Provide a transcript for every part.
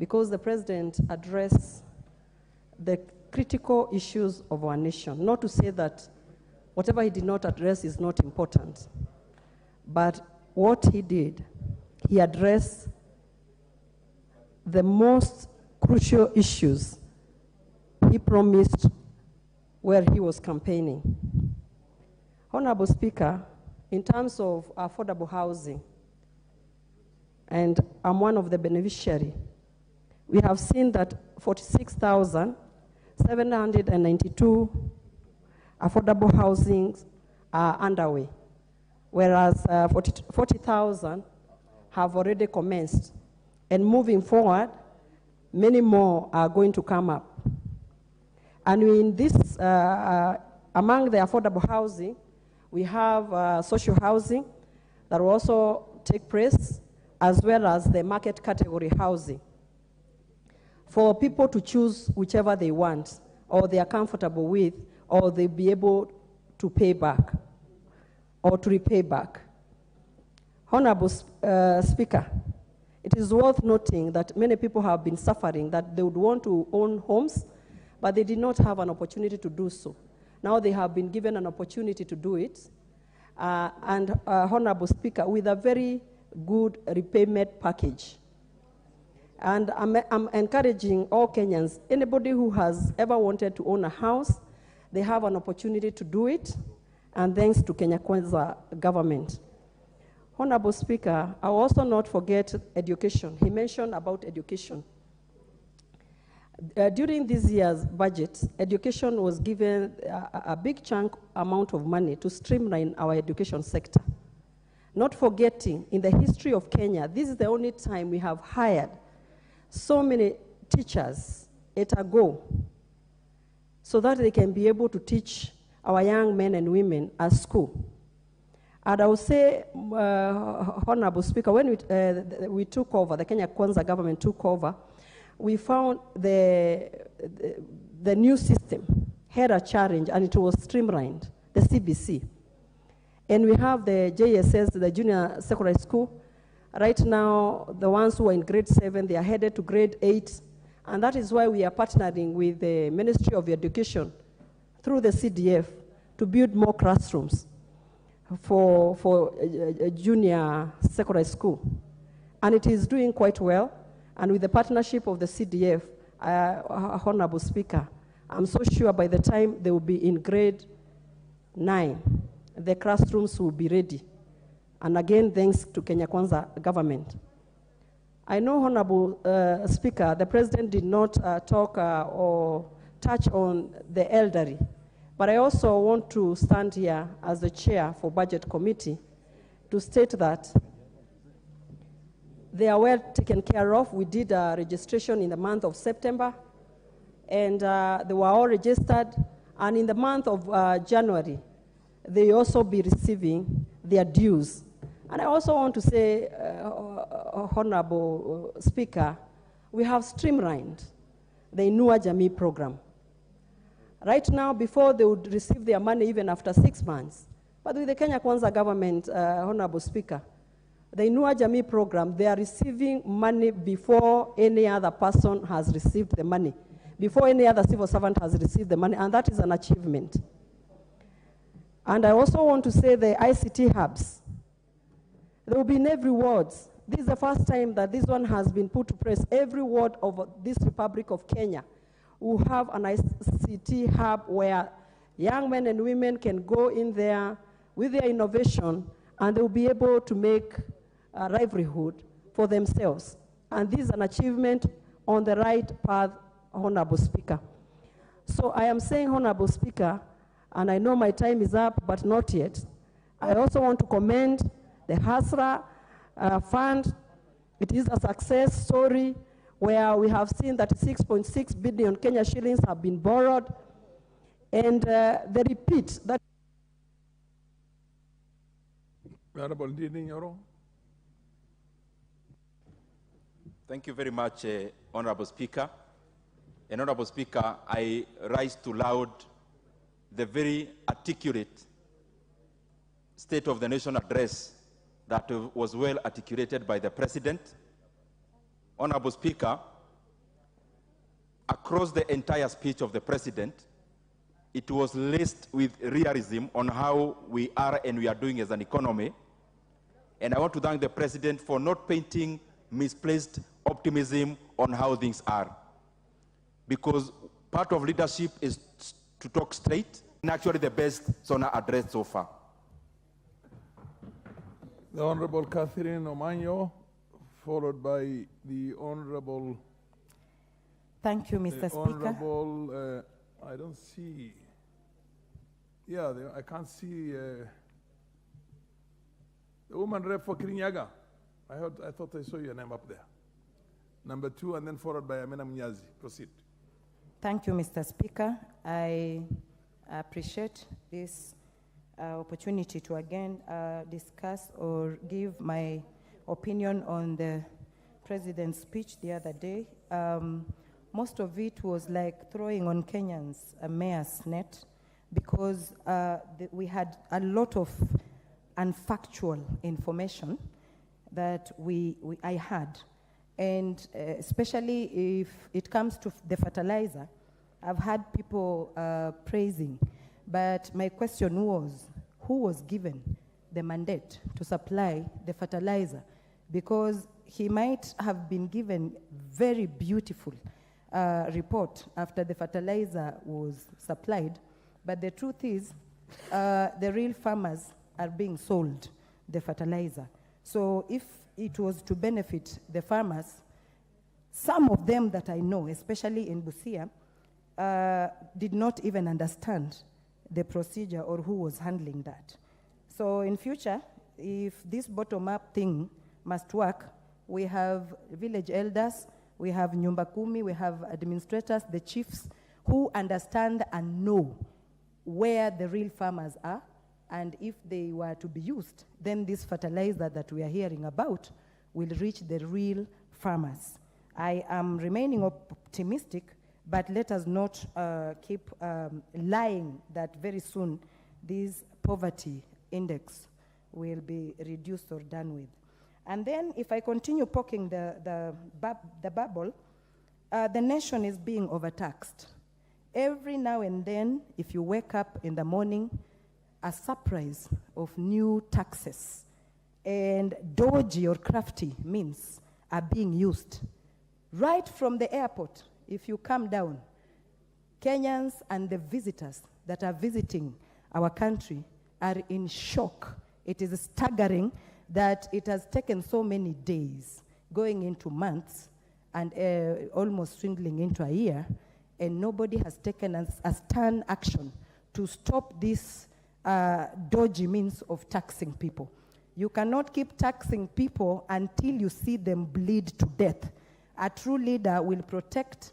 because the president addressed the critical issues of our nation. Not to say that whatever he did not address is not important, but what he did, he addressed the most crucial issues he promised where he was campaigning. Honorable Speaker, in terms of affordable housing, and I'm one of the beneficiaries, we have seen that 46,792 affordable housings are underway, whereas 40,000 have already commenced. And moving forward, many more are going to come up. And in this, among the affordable housing, we have social housing that will also take place, as well as the market category housing, for people to choose whichever they want, or they are comfortable with, or they'll be able to pay back, or to repay back. Honorable Speaker, it is worth noting that many people have been suffering, that they would want to own homes, but they did not have an opportunity to do so. Now they have been given an opportunity to do it. Honorable Speaker, with a very good repayment package. And I'm encouraging all Kenyans, anybody who has ever wanted to own a house, they have an opportunity to do it, and thanks to Kenya Kwanza government. Honorable Speaker, I will also not forget education. He mentioned about education. During this year's budget, education was given a big chunk amount of money to streamline our education sector. Not forgetting, in the history of Kenya, this is the only time we have hired so many teachers at a go, so that they can be able to teach our young men and women at school. And I will say, Honorable Speaker, when we took over, the Kenya Kwanza government took over, we found the new system had a challenge, and it was streamlined, the CBC. And we have the JSS, the Junior Secondary School. Right now, the ones who are in grade 7, they are headed to grade 8. And that is why we are partnering with the Ministry of Education through the CDF to build more classrooms for a junior secondary school. And it is doing quite well. And with the partnership of the CDF, Honorable Speaker, I'm so sure by the time they will be in grade 9, the classrooms will be ready. And again, thanks to Kenya Kwanza government. I know, Honorable Speaker, the President did not talk or touch on the elderly, but I also want to stand here as the chair for Budget Committee to state that they are well taken care of. We did a registration in the month of September, and they were all registered. And in the month of January, they also be receiving their dues. And I also want to say, Honorable Speaker, we have streamlined the Inua Jamii program. Right now, before they would receive their money even after 6 months. But with the Kenya Kwanza government, Honorable Speaker, the Inua Jamii program, they are receiving money before any other person has received the money, before any other civil servant has received the money, and that is an achievement. And I also want to say the ICT hubs. They will be in every ward. This is the first time that this one has been put to press. Every ward of this Republic of Kenya will have an ICT hub where young men and women can go in there with their innovation, and they will be able to make a livelihood for themselves. And this is an achievement on the right path, Honorable Speaker. So I am saying, Honorable Speaker, and I know my time is up, but not yet. I also want to commend the HASRA fund. It is a success story where we have seen that 6.6 billion Kenya shillings have been borrowed. And the repeat that. Honorable Ndini Nyoro. Thank you very much, Honorable Speaker. And Honorable Speaker, I rise to laud the very articulate State of the Nation address that was well articulated by the President. Honorable Speaker, across the entire speech of the president, it was laced with realism on how we are and we are doing as an economy. And I want to thank the president for not painting misplaced optimism on how things are. Because part of leadership is to talk straight, and actually the best Sona address so far. The Honorable Catherine Omanyo, followed by the Honorable... Thank you, Mr. Speaker. Honorable, I don't see... Yeah, I can't see... the woman rep for Kirinyaga. I thought I saw your name up there. Number 2, and then followed by Amina Munyazi. Proceed. Thank you, Mr. Speaker. I appreciate this opportunity to again discuss or give my opinion on the president's speech the other day. Most of it was like throwing on Kenyans a mare's net, because we had a lot of unfactual information that I had. And especially if it comes to the fertilizer, I've had people praising. But my question was, who was given the mandate to supply the fertilizer? Because he might have been given very beautiful report after the fertilizer was supplied. But the truth is, the real farmers are being sold the fertilizer. So if it was to benefit the farmers, some of them that I know, especially in Busia, did not even understand the procedure or who was handling that. So in future, if this bottom-up thing must work, we have village elders, we have Nyumba Kumi, we have administrators, the chiefs, who understand and know where the real farmers are, and if they were to be used, then this fertilizer that we are hearing about will reach the real farmers. I am remaining optimistic, but let us not keep lying that very soon this poverty index will be reduced or done with. And then if I continue poking the bubble, the nation is being overtaxed. Every now and then, if you wake up in the morning, a surprise of new taxes and dodgy or crafty means are being used. Right from the airport, if you come down, Kenyans and the visitors that are visiting our country are in shock. It is staggering that it has taken so many days, going into months, and almost swindling into a year, and nobody has taken a stern action to stop this dodgy means of taxing people. You cannot keep taxing people until you see them bleed to death. A true leader will protect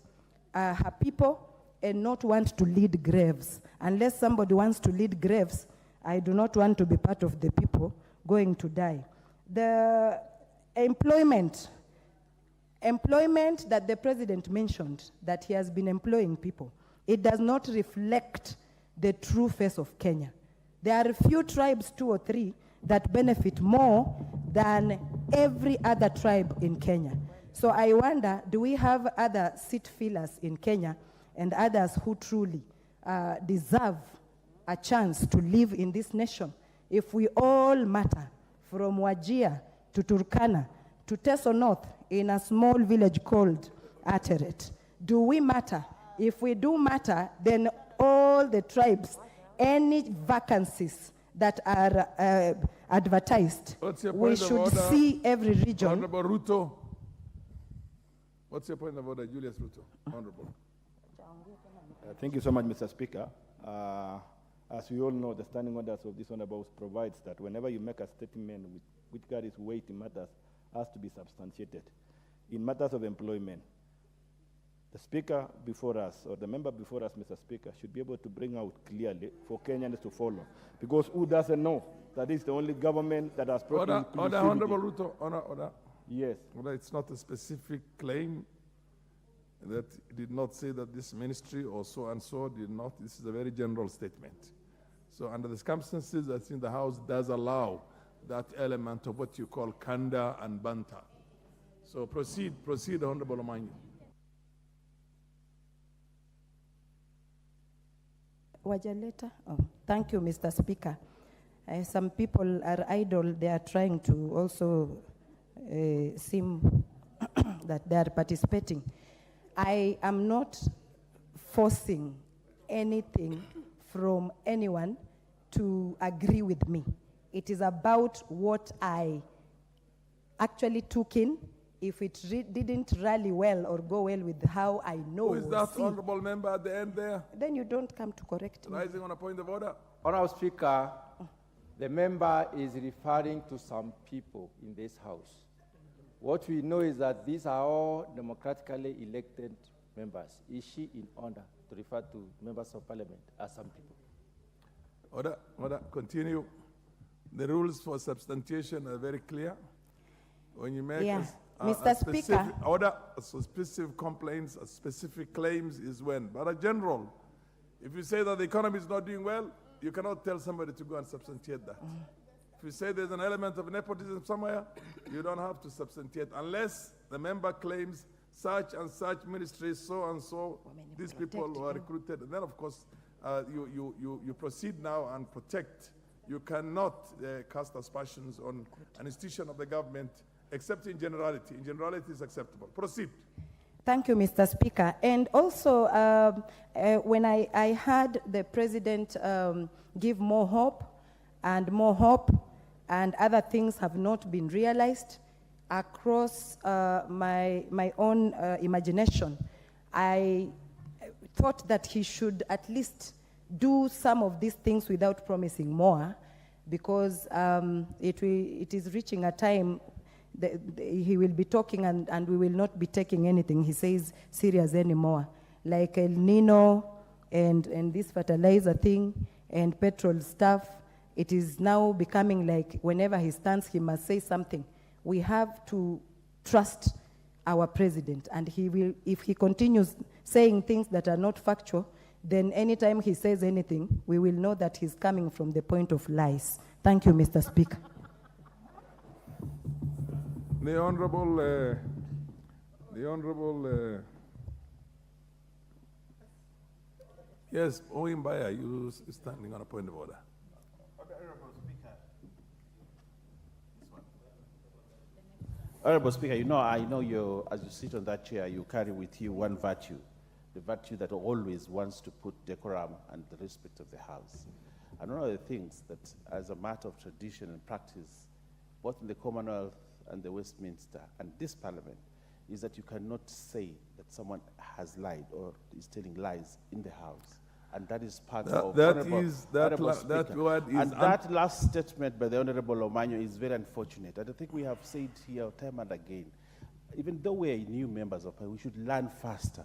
her people and not want to lead graves. Unless somebody wants to lead graves, I do not want to be part of the people going to die. The employment that the president mentioned, that he has been employing people, it does not reflect the true face of Kenya. There are a few tribes, 2 or 3, that benefit more than every other tribe in Kenya. So I wonder, do we have other seat fillers in Kenya and others who truly deserve a chance to live in this nation? If we all matter, from Wajir to Turkana to Teso North in a small village called Ateret, do we matter? If we do matter, then all the tribes, any vacancies that are advertised, we should see every region. Honorable Ruto. What's your point of order, Julius Ruto? Honorable. Thank you so much, Mr. Speaker. As we all know, the standing orders of this honorable provides that whenever you make a statement which carries weight in matters, has to be substantiated. In matters of employment, the speaker before us, or the member before us, Mr. Speaker, should be able to bring out clearly for Kenyans to follow. Because who doesn't know that is the only government that has brought inclusivity? Order, Honorable Ruto, order. Yes. Order, it's not a specific claim that did not say that this ministry or so and so did not. This is a very general statement. So under the circumstances, I think the House does allow that element of what you call kanda and banta. So proceed, Honorable Omanyo. Wajaleta? Oh, thank you, Mr. Speaker. Some people are idle. They are trying to also seem that they are participating. I am not forcing anything from anyone to agree with me. It is about what I actually took in. If it didn't rally well or go well with how I know. Who is that honorable member at the end there? Then you don't come to correct me. Rising on a point of order. Honorable Speaker, the member is referring to some people in this House. What we know is that these are all democratically elected members. Is she in order to refer to members of parliament as some people? Order, continue. The rules for substantiation are very clear. When you make Mr. Speaker. Order, specific complaints, specific claims is when. But a general, if you say that the economy is not doing well, you cannot tell somebody to go and substantiate that. If you say there's an element of nepotism somewhere, you don't have to substantiate unless the member claims such and such ministry, so and so, these people were recruited. And then, of course, you proceed now and protect. You cannot cast aspersions on an institution of the government except in generality. In generality, is acceptable. Proceed. Thank you, Mr. Speaker. And also, when I heard the president give more hope, and other things have not been realized across my own imagination, I thought that he should at least do some of these things without promising more, because it is reaching a time he will be talking and we will not be taking anything he says serious anymore, like El Nino and this fertilizer thing and petrol stuff. It is now becoming like whenever he stands, he must say something. We have to trust our president, and he will, if he continues saying things that are not factual, then anytime he says anything, we will know that he's coming from the point of lies. Thank you, Mr. Speaker. The Honorable, yes, Oimbaya, you standing on a point of order. Honorable Speaker, you know, I know you, as you sit on that chair, you carry with you one virtue, the virtue that always wants to put decorum and the respect of the House. And one of the things that, as a matter of tradition and practice, both in the Commonwealth and the Westminster and this Parliament, is that you cannot say that someone has lied or is telling lies in the House. And that is part of that word is and that last statement by the Honorable Omanyo is very unfortunate. And I think we have said here time and again, even though we are new members of Parliament, we should learn faster.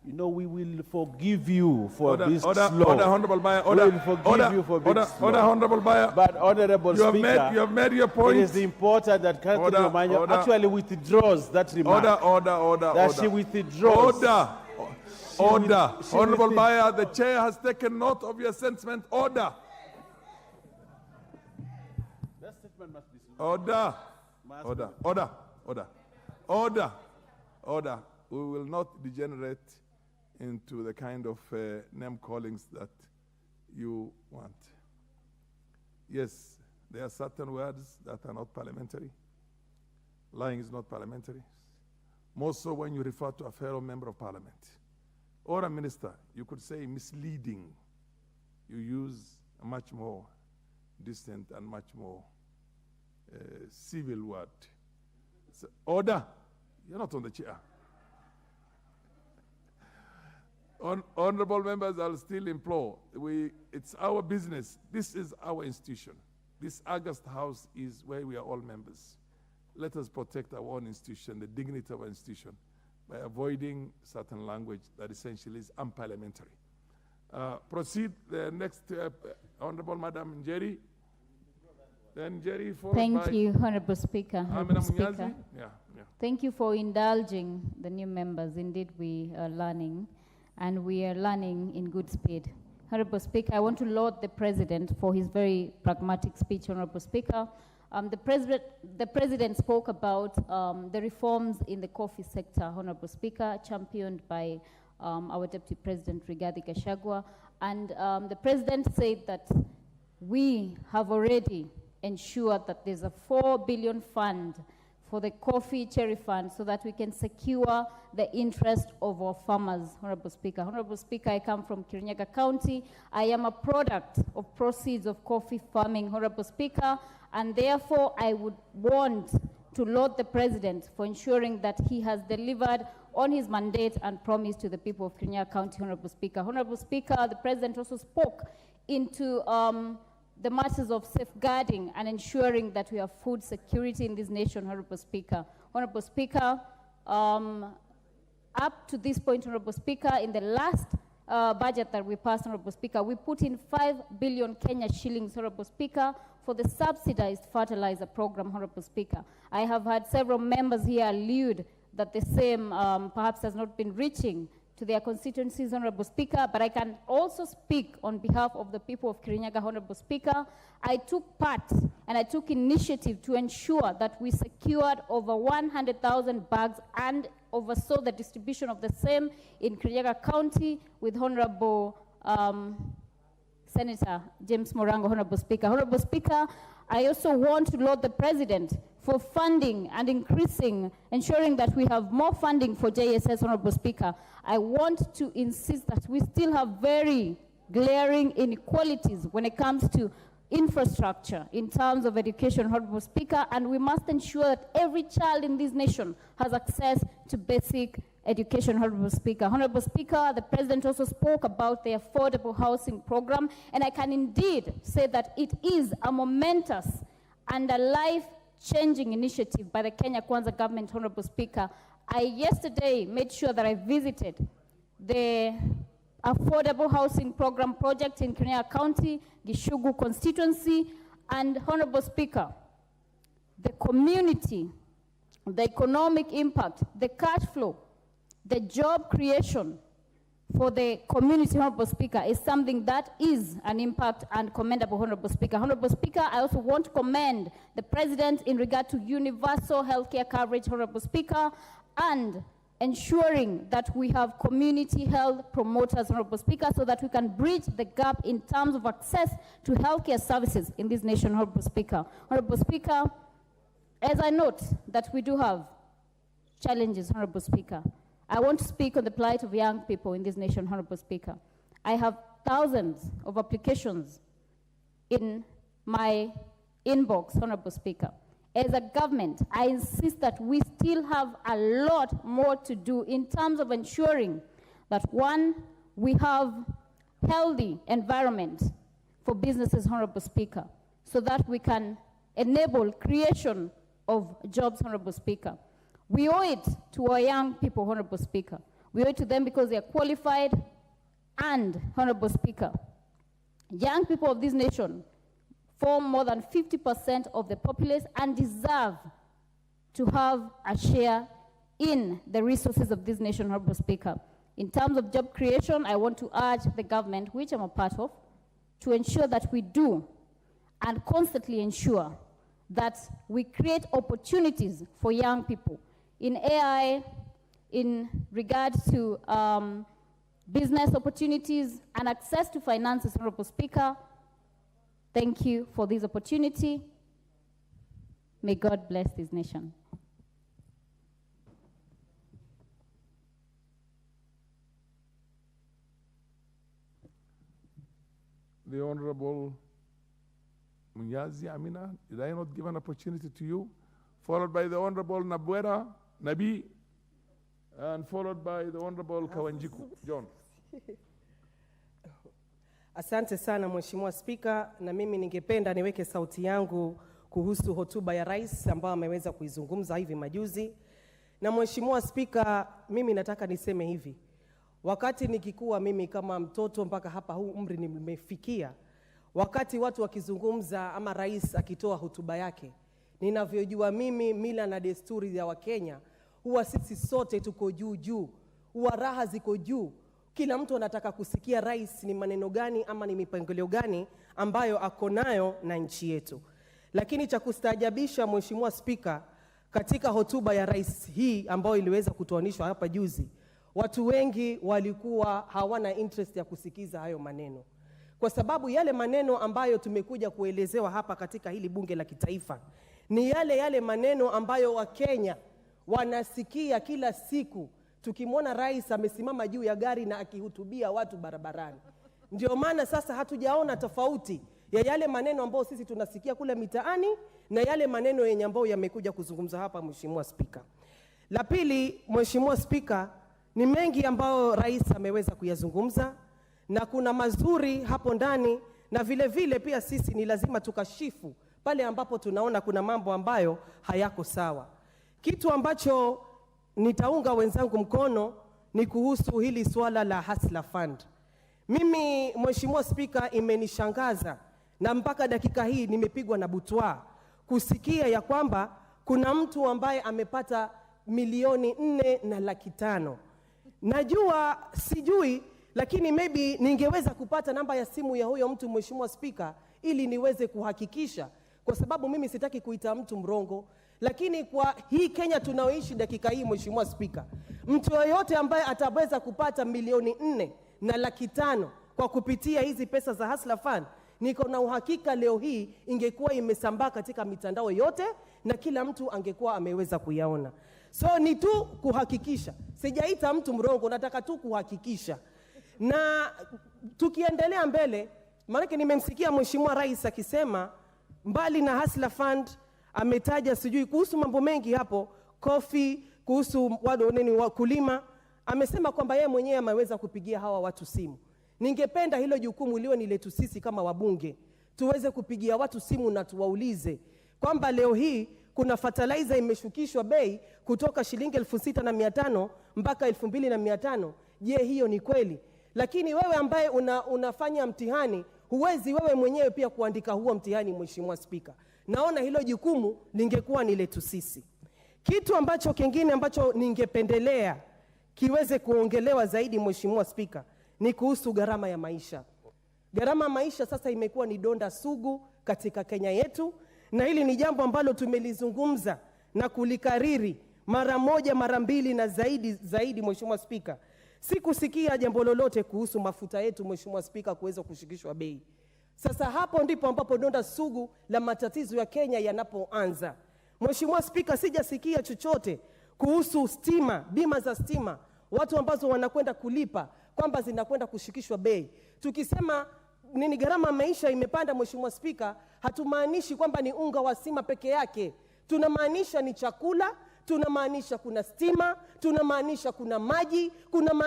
You know, we will forgive you for this slow. Order, Honorable Bayer. We will forgive you for being slow. Order, Honorable Bayer. But Honorable Speaker, you have made your point. It is important that Catherine Omanyo actually withdraws that remark. Order. She withdraws. Order. Honorable Bayer, the chair has taken note of your sentiment. Order. That statement must be Order. We will not degenerate into the kind of name callings that you want. Yes, there are certain words that are not parliamentary. Lying is not parliamentary. More so when you refer to a fellow member of parliament or a minister. You could say misleading. You use a much more distant and much more civil word. So, order. You're not on the chair. Honorable members, I'll still implore. It's our business. This is our institution. This August House is where we are all members. Let us protect our own institution, the dignity of our institution, by avoiding certain language that essentially is unparliamentary. Proceed. The next, Honorable Madam Njeri. Then Njeri, followed Thank by you, Honorable Speaker. Honorable Speaker. Yeah. Thank you for indulging the new members. Indeed, we are learning, and we are learning in good speed. Honorable Speaker, I want to laud the President for his very pragmatic speech, Honorable Speaker. The President spoke about the reforms in the coffee sector, Honorable Speaker, championed by our Deputy President, Rigathi Gachagua. And the President said that we have already ensured that there's a 4 billion fund for the coffee cherry fund so that we can secure the interest of our farmers, Honorable Speaker. Honorable Speaker, I come from Kirinyaga County. I am a product of proceeds of coffee farming, Honorable Speaker, and therefore I would want to laud the President for ensuring that he has delivered on his mandate and promise to the people of Kirinyaga County, Honorable Speaker. Honorable Speaker, the President also spoke into the matters of safeguarding and ensuring that we have food security in this nation, Honorable Speaker. Honorable Speaker, up to this point, Honorable Speaker, in the last budget that we passed, Honorable Speaker, we put in 5 billion Kenya shillings, Honorable Speaker, for the subsidized fertilizer program, Honorable Speaker. I have had several members here allude that the same perhaps has not been reaching to their constituencies, Honorable Speaker, but I can also speak on behalf of the people of Kirinyaga, Honorable Speaker. I took part and I took initiative to ensure that we secured over 100,000 bags and oversaw the distribution of the same in Kirinyaga County with Honorable Senator James Morango, Honorable Speaker. Honorable Speaker, I also want to laud the President for funding and increasing, ensuring that we have more funding for JSS, Honorable Speaker. I want to insist that we still have very glaring inequalities when it comes to infrastructure in terms of education, Honorable Speaker, and we must ensure that every child in this nation has access to basic education, Honorable Speaker. Honorable Speaker, the President also spoke about the affordable housing program, and I can indeed say that it is a momentous and a life-changing initiative by the Kenya Kwanza government, Honorable Speaker. I yesterday made sure that I visited the affordable housing program project in Kirinyaga County, Gishugu constituency, and Honorable Speaker, the community, the economic impact, the cash flow, the job creation for the community, Honorable Speaker, is something that is an impact and commendable, Honorable Speaker. Honorable Speaker, I also want to commend the President in regard to universal healthcare coverage, Honorable Speaker, and ensuring that we have community health promoters, Honorable Speaker, so that we can bridge the gap in terms of access to healthcare services in this nation, Honorable Speaker. Honorable Speaker, as I note that we do have challenges, Honorable Speaker, I want to speak on the plight of young people in this nation, Honorable Speaker. I have thousands of applications in my inbox, Honorable Speaker. As a government, I insist that we still have a lot more to do in terms of ensuring that, one, we have healthy environment for businesses, Honorable Speaker, so that we can enable creation of jobs, Honorable Speaker. We owe it to our young people, Honorable Speaker. We owe it to them because they are qualified and, Honorable Speaker, young people of this nation form more than 50% of the populace and deserve to have a share in the resources of this nation, Honorable Speaker. In terms of job creation, I want to urge the government, which I'm a part of, to ensure that we do and constantly ensure that we create opportunities for young people in AI, in regard to business opportunities and access to finances, Honorable Speaker. Thank you for this opportunity. May God bless this nation. The Honorable Munyazi Amina, did I not give an opportunity to you? Followed by the Honorable Nabwera Nabi, and followed by the Honorable Kawanjiku. John. Asante sana Mheshimiwa Spika, na mimi ningependa niweke sauti yangu kuhusu hotuba ya rais ambayo ameweza kuizungumza hivi majuzi. Na Mheshimiwa Spika, mimi nataka niseme hivi. Wakati nikikuwa mimi kama mtoto mpaka hapa huu umri nimefikia, wakati watu wakizungumza ama rais akitoa hotuba yake, ninavyojua mimi mila na desturi ya Wakenya, huwa sisi sote tuko juu juu, huwa raha ziko juu. Kila mtu anataka kusikia rais ni maneno gani ama ni mipangilio gani ambayo ako nayo na nchi yetu. Lakini cha kustaajabisha Mheshimiwa Spika, katika hotuba ya rais hii ambayo iliweza kutoanishwa hapa juzi, watu wengi walikuwa hawana interest ya kusikiza hayo maneno, kwa sababu yale maneno ambayo tumekuja kuelezewa hapa katika hili bunge la kitaifa ni yale maneno ambayo Wakenya wanasikia kila siku. Tukimwona rais amesimama juu ya gari na akihutubia watu barabarani. Ndio maana sasa hatujaona tofauti ya yale maneno ambayo sisi tunasikia kule mitaani na yale maneno yenye ambayo yamekuja kuzungumza hapa, Mheshimiwa Spika. La pili, Mheshimiwa Spika, ni mengi ambayo rais ameweza kuyazungumza na kuna mazuri hapo ndani, na vile vile pia sisi ni lazima tukashifu pale ambapo tunaona kuna mambo ambayo hayako sawa. Kitu ambacho nitaunga wenzangu mkono ni kuhusu hili swala la Hustler Fund. Mimi, Mheshimiwa Spika, imenishangaza na mpaka dakika hii nimepigwa na butwa kusikia ya kwamba kuna mtu ambaye amepata milioni 4,500,000. Najua sijui, lakini maybe ningeweza kupata namba ya simu ya huyo mtu, Mheshimiwa Spika, ili niweze kuhakikisha, kwa sababu mimi sitaki kuita mtu mrongo. Lakini kwa hii Kenya tunaoishi dakika hii, Mheshimiwa Spika, mtu yoyote ambaye ataweza kupata milioni 4,500,000 kwa kupitia hizi pesa za Hustler Fund, niko na uhakika leo hii ingekuwa imesambaa katika mitandao yote na kila mtu angekuwa ameweza kuyaona. So ni tu kuhakikisha, sijaita mtu mrongo, nataka tu kuhakikisha. Na tukiendelea mbele, maana nimemsikia Mheshimiwa Rais akisema mbali na Hustler Fund ametaja sijui kuhusu mambo mengi hapo, coffee, kuhusu wakulima. Amesema kwamba yeye mwenyewe ameweza kupigia hawa watu simu. Ningependa hilo jukumu liwe ni letu sisi kama wabunge, tuweze kupigia watu simu na tuwaulize kwamba leo hii kuna fertilizer imeshukishwa bei kutoka shilingi 6,500 mpaka 2,500. Je, hiyo ni kweli? Lakini wewe ambaye unafanya mtihani, huwezi wewe mwenyewe pia kuandika huo mtihani, Mheshimiwa Spika. Naona hilo jukumu lingekuwa ni letu sisi. Kitu ambacho kingine ambacho ningependelea kiweze kuongelewa zaidi, Mheshimiwa Spika, ni kuhusu gharama ya maisha. Gharama ya maisha sasa imekuwa ni donda sugu katika Kenya yetu, na hili ni jambo ambalo tumelizungumza na kulikariri mara moja, mara mbili na zaidi, Mheshimiwa Spika. Sikusikia jambo lolote kuhusu mafuta yetu, Mheshimiwa Spika, kuweza kushukishwa bei. Sasa hapo ndipo ambapo donda sugu la matatizo ya Kenya yanapoanza. Mheshimiwa Spika, sijasikia chochote kuhusu stima, bima za stima, watu ambazo wanakwenda kulipa kwamba zinakwenda kushukishwa bei. Tukisema nini gharama maisha imepanda, Mheshimiwa Spika, hatumaanishi kwamba ni unga wa sima peke yake. Tunamaanisha ni chakula, tunamaanisha kuna stima, tunamaanisha kuna maji,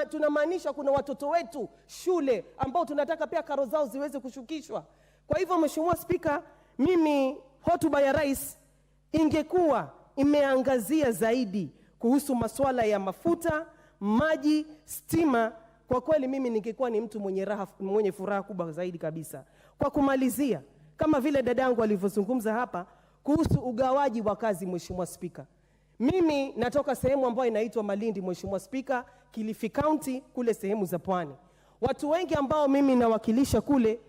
tunamaanisha kuna watoto wetu shule ambao tunataka pia karo zao ziweze kushukishwa. Kwa hivyo, Mheshimiwa Spika, mimi hotuba ya rais ingekuwa imeangazia zaidi kuhusu masuala ya mafuta, maji, stima. Kwa kweli mimi ningekuwa ni mtu mwenye furaha kubwa zaidi kabisa. Kwa kumalizia, kama vile dadangu alivyozungumza hapa kuhusu ugawaji wa kazi, Mheshimiwa Spika, mimi natoka sehemu ambayo inaitwa Malindi, Mheshimiwa Spika, Kilifi County, kule sehemu za pwani. Watu wengi ambao mimi nawakilisha kule,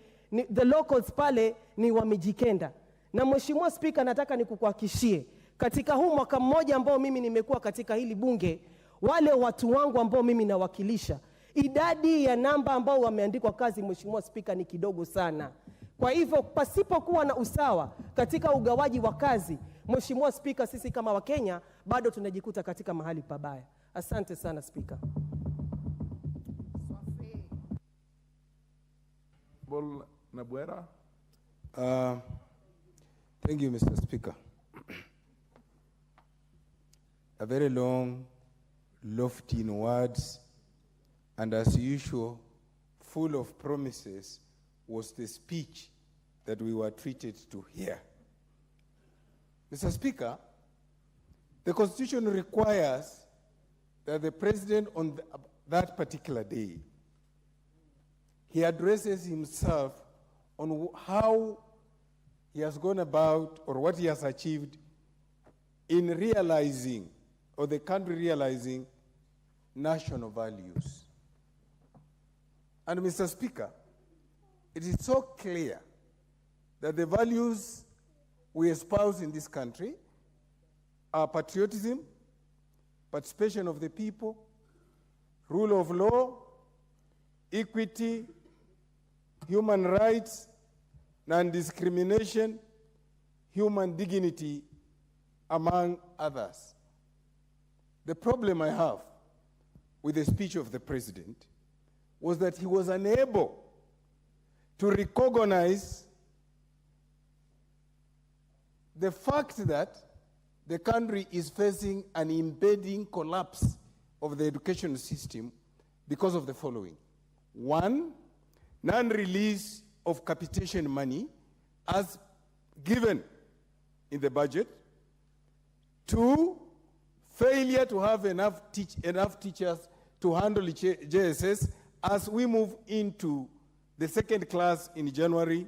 the locals pale ni wa Mijikenda. Na Mheshimiwa Spika, nataka nikukuhakishie, katika huu mwaka mmoja ambao mimi nimekuwa katika hili bunge, wale watu wangu ambao mimi nawakilisha, idadi ya namba ambao wameandikwa kazi, Mheshimiwa Spika, ni kidogo sana. Kwa hivyo, pasipokuwa na usawa katika ugawaji wa kazi, Mheshimiwa Spika, sisi kama Wakenya bado tunajikuta katika mahali pabaya. Asante sana, Spika. Nabuera. Thank you, Mr. Speaker. A very long, lofty in words, and as usual, full of promises, was the speech that we were treated to hear. Mr. Speaker, the Constitution requires that the President on that particular day, he addresses himself on how he has gone about or what he has achieved in realizing, or the country realizing, national values. And Mr. Speaker, it is so clear that the values we espouse in this country are patriotism, participation of the people, rule of law, equity, human rights, non-discrimination, human dignity, among others. The problem I have with the speech of the president was that he was unable to recognize the fact that the country is facing an impending collapse of the education system because of the following. One, non-release of capitation money as given in the budget. Two, failure to have enough teachers to handle JSS as we move into the second class in January.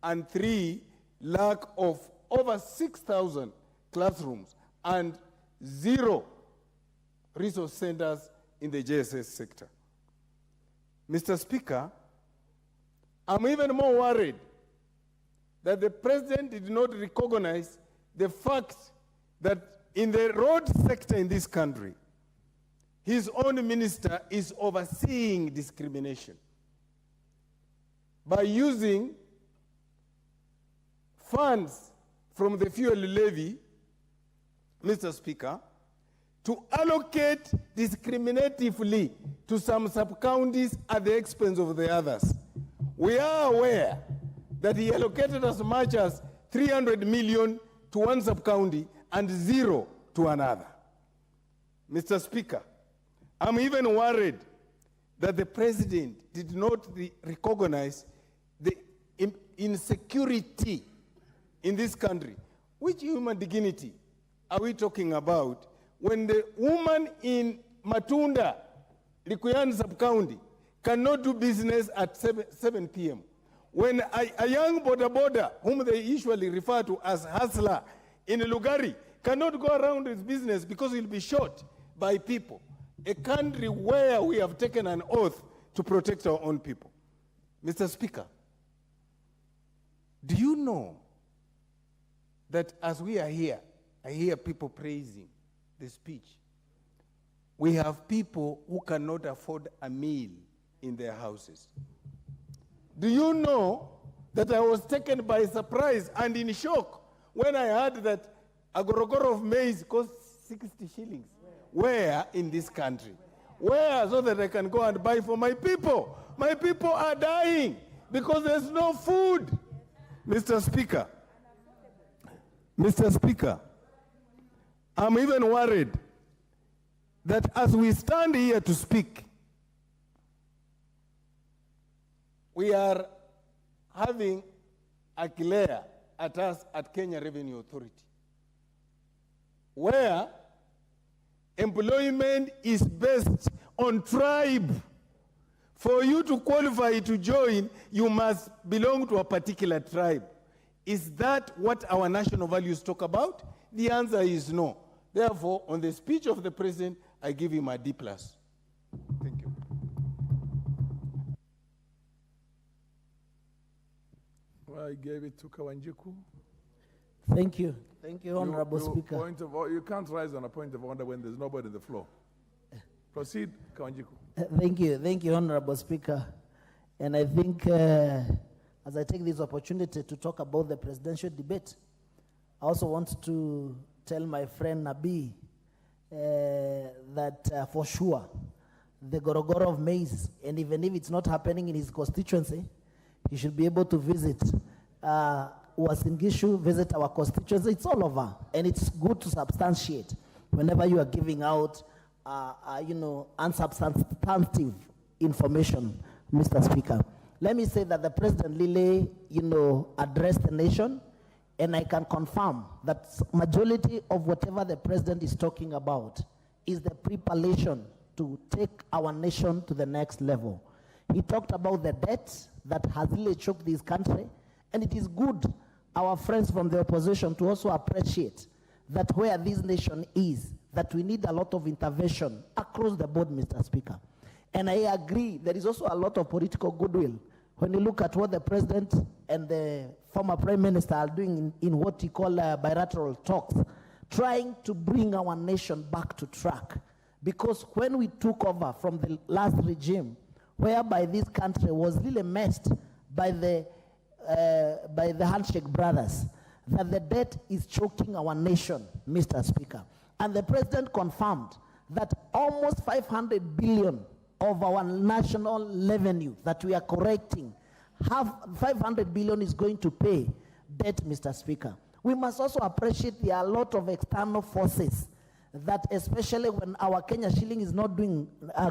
And three, lack of over 6,000 classrooms and 0 resource centers in the JSS sector. Mr. Speaker, I'm even more worried that the president did not recognize the fact that in the road sector in this country, his own minister is overseeing discrimination by using funds from the fuel levy, Mr. Speaker, to allocate discriminatively to some sub-counties at the expense of the others. We are aware that he allocated as much as 300 million to one sub-county and 0 to another. Mr. Speaker, I'm even worried that the president did not recognize the insecurity in this country. Which human dignity are we talking about when the woman in Matunda, Likuyani sub-county, cannot do business at 7 p.m.? When a young boda whom they usually refer to as hustler in Lugari, cannot go around his business because he'll be shot by people. A country where we have taken an oath to protect our own people. Mr. Speaker, do you know that as we are here, I hear people praising the speech. We have people who cannot afford a meal in their houses. Do you know that I was taken by surprise and in shock when I heard that a gorogoro of maize costs 60 shillings? Where in this country? Where, so that I can go and buy for my people? My people are dying because there's no food. Mr. Speaker, I'm even worried that as we stand here to speak, we are having a glare at us at Kenya Revenue Authority, where employment is based on tribe. For you to qualify to join, you must belong to a particular tribe. Is that what our national values talk about? The answer is no. Therefore, on the speech of the president, I give him a D+. Thank you. Well, I gave it to Kawanjiku. Thank you. Thank you, Honorable Speaker. You can't rise on a point of order when there's nobody on the floor. Proceed, Kawanjiku. Thank you, Honorable Speaker. And I think as I take this opportunity to talk about the presidential debate, I also want to tell my friend Nabi that for sure, the Gorogoro of maize, and even if it's not happening in his constituency, he should be able to visit Uasin Gishu, visit our constituency. It's all over, and it's good to substantiate whenever you are giving out unsubstantive information, Mr. Speaker. Let me say that the President Lile, addressed the nation, and I can confirm that majority of whatever the President is talking about is the preparation to take our nation to the next level. He talked about the debt that has really choked this country, and it is good, our friends from the opposition, to also appreciate that where this nation is, that we need a lot of intervention across the board, Mr. Speaker. And I agree, there is also a lot of political goodwill when you look at what the President and the former Prime Minister are doing in what you call bilateral talks, trying to bring our nation back to track. Because when we took over from the last regime, whereby this country was really messed by the handshake brothers, that the debt is choking our nation, Mr. Speaker. And the president confirmed that almost 500 billion of our national revenue that we are correcting, 500 billion is going to pay debt, Mr. Speaker. We must also appreciate there are a lot of external forces that, especially when our Kenya shilling is not doing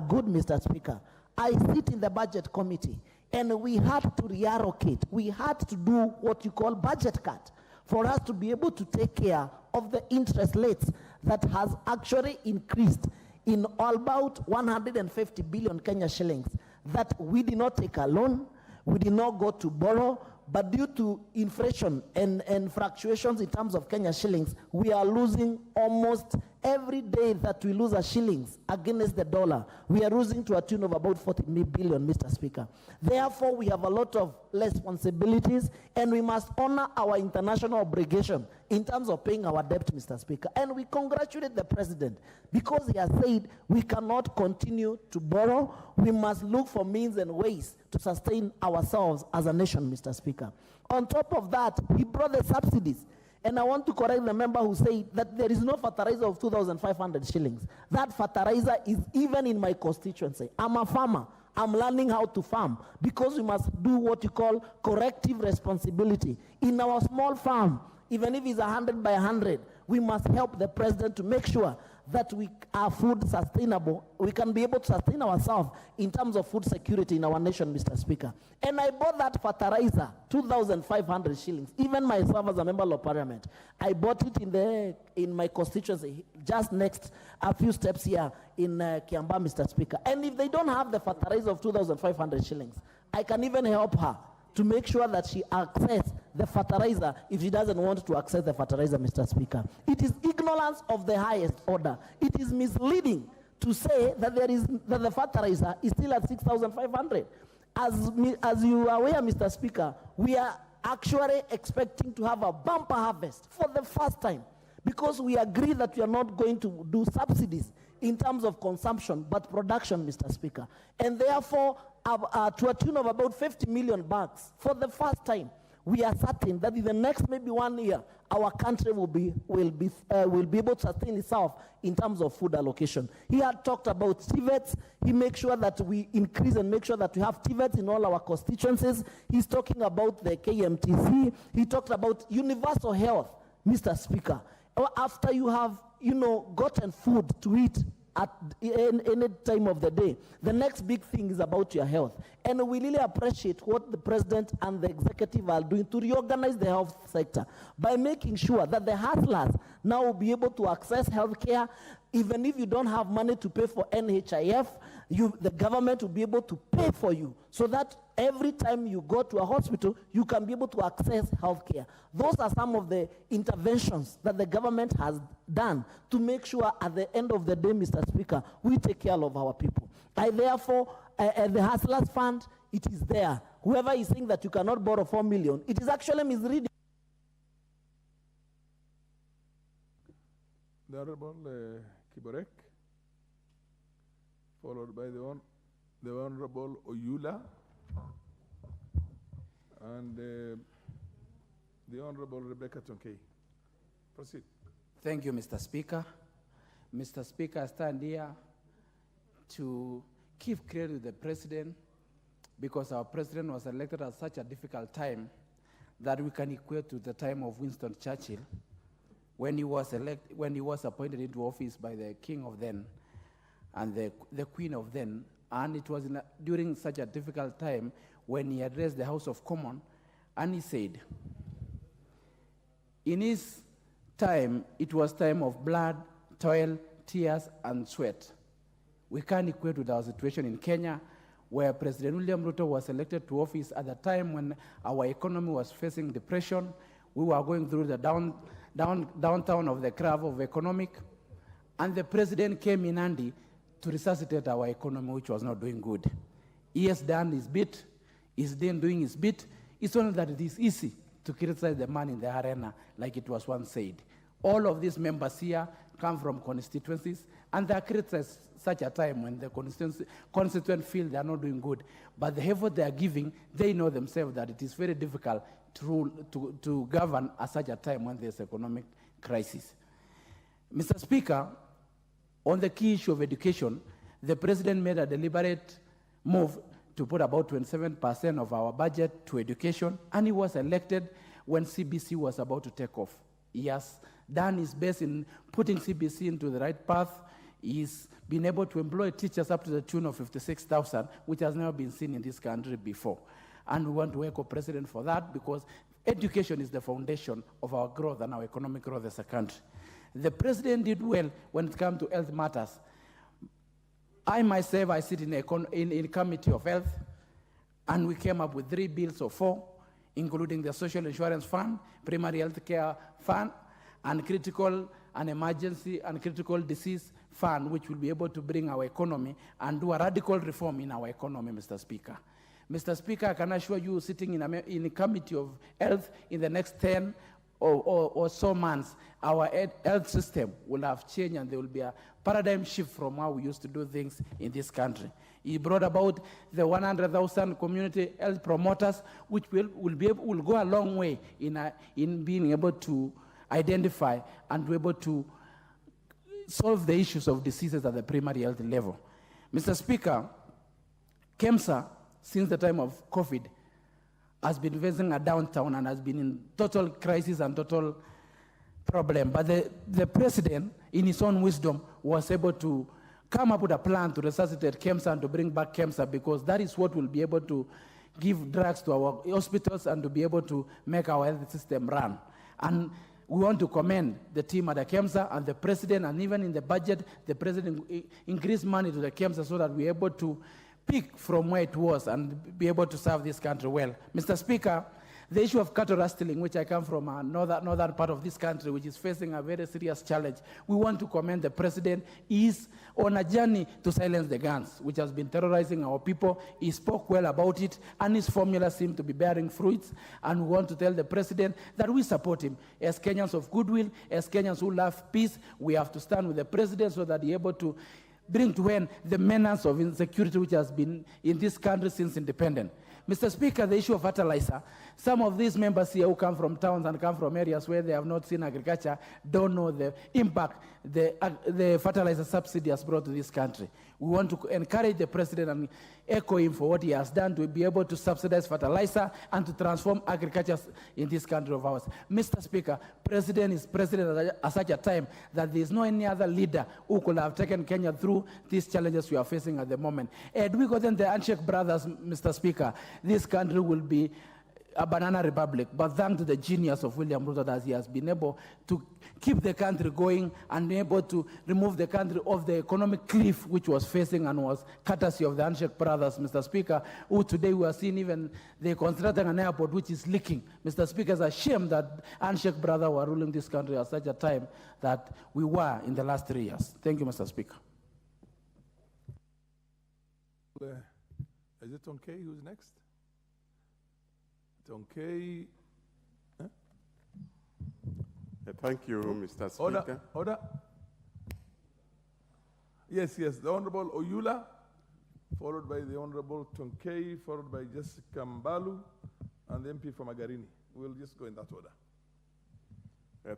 good, Mr. Speaker. I sit in the budget committee, and we had to reallocate. We had to do what you call budget cut for us to be able to take care of the interest rates that has actually increased in about 150 billion Kenya shillings that we did not take a loan, we did not go to borrow, but due to inflation and fluctuations in terms of Kenya shillings, we are losing almost every day that we lose a shillings against the dollar. We are losing to a tune of about 40 billion, Mr. Speaker. Therefore, we have a lot of responsibilities, and we must honor our international obligation in terms of paying our debt, Mr. Speaker. And we congratulate the president because he has said we cannot continue to borrow. We must look for means and ways to sustain ourselves as a nation, Mr. Speaker. On top of that, he brought the subsidies. And I want to correct the member who said that there is no fertilizer of 2,500 shillings. That fertilizer is even in my constituency. I'm a farmer. I'm learning how to farm because we must do what you call corrective responsibility. In our small farm, even if it's 100 by 100, we must help the president to make sure that we are food sustainable. We can be able to sustain ourselves in terms of food security in our nation, Mr. Speaker. And I bought that fertilizer, 2,500 shillings. Even myself as a member of parliament, I bought it in my constituency, just next a few steps here in Kiamba, Mr. Speaker. And if they don't have the fertilizer of 2,500 shillings, I can even help her to make sure that she access the fertilizer if she doesn't want to access the fertilizer, Mr. Speaker. It is ignorance of the highest order. It is misleading to say that that the fertilizer is still at 6,500. As you are aware, Mr. Speaker, we are actually expecting to have a bumper harvest for the first time because we agree that we are not going to do subsidies in terms of consumption, but production, Mr. Speaker. And therefore, to a tune of about 50 million bags, for the first time, we are certain that in the next maybe 1 year, our country will be able to sustain itself in terms of food allocation. He had talked about TVETs. He makes sure that we increase and make sure that we have TVETs in all our constituencies. He's talking about the KMTC. He talked about universal health, Mr. Speaker. After you have, gotten food to eat at any time of the day, the next big thing is about your health. And we really appreciate what the president and the executive are doing to reorganize the health sector by making sure that the hustlers now will be able to access health care. Even if you don't have money to pay for NHIF, the government will be able to pay for you so that every time you go to a hospital, you can be able to access health care. Those are some of the interventions that the government has done to make sure at the end of the day, Mr. Speaker, we take care of our people. Therefore, the Hustlers Fund, it is there. Whoever is saying that you cannot borrow 4 million, it is actually misleading. The Honorable Kiborek, followed by the Honorable Oyula, and the Honorable Rebecca Tonkei. Proceed. Thank you, Mr. Speaker. Mr. Speaker, I stand here to give credit to the President because our President was elected at such a difficult time that we can equate to the time of Winston Churchill when he was appointed into office by the King of then and the Queen of then. And it was during such a difficult time when he addressed the House of Commons and he said, in his time, it was time of blood, toil, tears, and sweat. We can't equate with our situation in Kenya, where President William Ruto was elected to office at the time when our economy was facing depression. We were going through the downtown of the curve of economic, and the president came in handy to resuscitate our economy, which was not doing good. He has done his bit. He's doing his bit. It's only that it is easy to criticize the man in the arena, like it was once said. All of these members here come from constituencies, and they are criticized such a time when the constituents feel they are not doing good. But the effort they are giving, they know themselves that it is very difficult to govern at such a time when there's economic crisis. Mr. Speaker, on the key issue of education, the President made a deliberate move to put about 27% of our budget to education, and he was elected when CBC was about to take off. He has done his best in putting CBC into the right path. He's been able to employ teachers up to the tune of 56,000, which has never been seen in this country before. And we want to echo President for that, because education is the foundation of our growth and our economic growth as a country. The President did well when it comes to health matters. I myself, I sit in a committee of health, and we came up with 3 bills or 4, including the Social Insurance Fund, Primary Health Care Fund, and Critical and Emergency and Critical Disease Fund, which will be able to bring our economy and do a radical reform in our economy, Mr. Speaker. Mr. Speaker, I can assure you, sitting in a committee of health, in the next 10 or so months, our health system will have changed, and there will be a paradigm shift from how we used to do things in this country. He brought about the 100,000 community health promoters, which will go a long way in being able to identify and be able to solve the issues of diseases at the primary health level. Mr. Speaker, KEMSA, since the time of COVID, has been facing a downturn and has been in total crisis and total problem. But the President, in his own wisdom, was able to come up with a plan to resuscitate KEMSA and to bring back KEMSA, because that is what will be able to give drugs to our hospitals and to be able to make our health system run. And we want to commend the team at the KEMSA and the President, and even in the budget, the President increased money to the KEMSA so that we're able to pick from where it was and be able to serve this country well. Mr. Speaker, the issue of cattle rustling, which I come from a northern part of this country, which is facing a very serious challenge, we want to commend the President. He is on a journey to silence the guns, which has been terrorizing our people. He spoke well about it, and his formula seems to be bearing fruits. And we want to tell the President that we support him. As Kenyans of goodwill, as Kenyans who love peace, we have to stand with the President so that he's able to bring to end the menace of insecurity which has been in this country since independence. Mr. Speaker, the issue of fertilizer, some of these members here who come from towns and come from areas where they have not seen agriculture don't know the impact the fertilizer subsidy has brought to this country. We want to encourage the President and echo him for what he has done to be able to subsidize fertilizer and to transform agriculture in this country of ours. Mr. Speaker, President is President at such a time that there is no any other leader who could have taken Kenya through these challenges we are facing at the moment. Had we gotten the handshake brothers, Mr. Speaker, this country will be a banana republic, but thanks to the genius of William Ruto that he has been able to keep the country going and be able to remove the country off the economic cliff which was facing and was courtesy of the handshake brothers, Mr. Speaker, who today we are seeing even they constructing an airport which is leaking. Mr. Speaker, it's a shame that handshake brothers were ruling this country at such a time that we were in the last 3 years. Thank you, Mr. Speaker. Is it okay? Who's next? Okay. Huh? Thank you, Mr. Speaker. Order, order. Yes, the Honorable Oyula, followed by the Honorable Tonkei, followed by Jessica Mbalu, and the MP from Agarini. We'll just go in that order.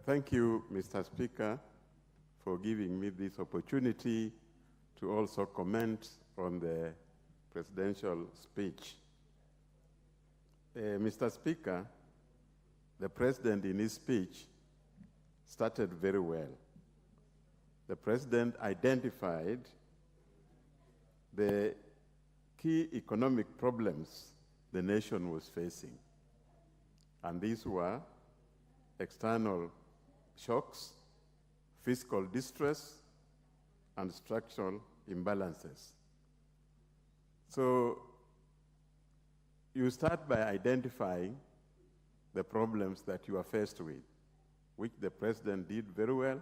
Thank you, Mr. Speaker, for giving me this opportunity to also comment on the presidential speech. Mr. Speaker, the President in his speech started very well. The President identified the key economic problems the nation was facing. And these were external shocks, fiscal distress, and structural imbalances. So you start by identifying the problems that you are faced with, which the President did very well.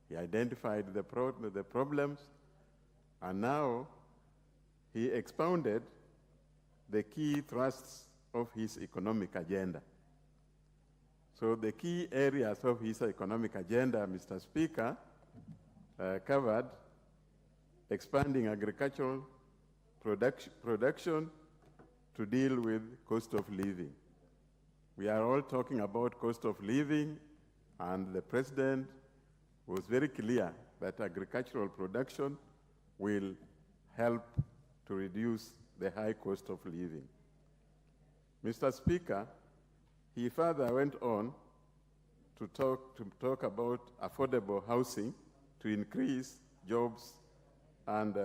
He identified the problems, and now he expounded the key thrusts of his economic agenda. So the key areas of his economic agenda, Mr. Speaker, covered expanding agricultural production to deal with cost of living. We are all talking about cost of living, and the president was very clear that agricultural production will help to reduce the high cost of living. Mr. Speaker, he further went on to talk about affordable housing to increase jobs and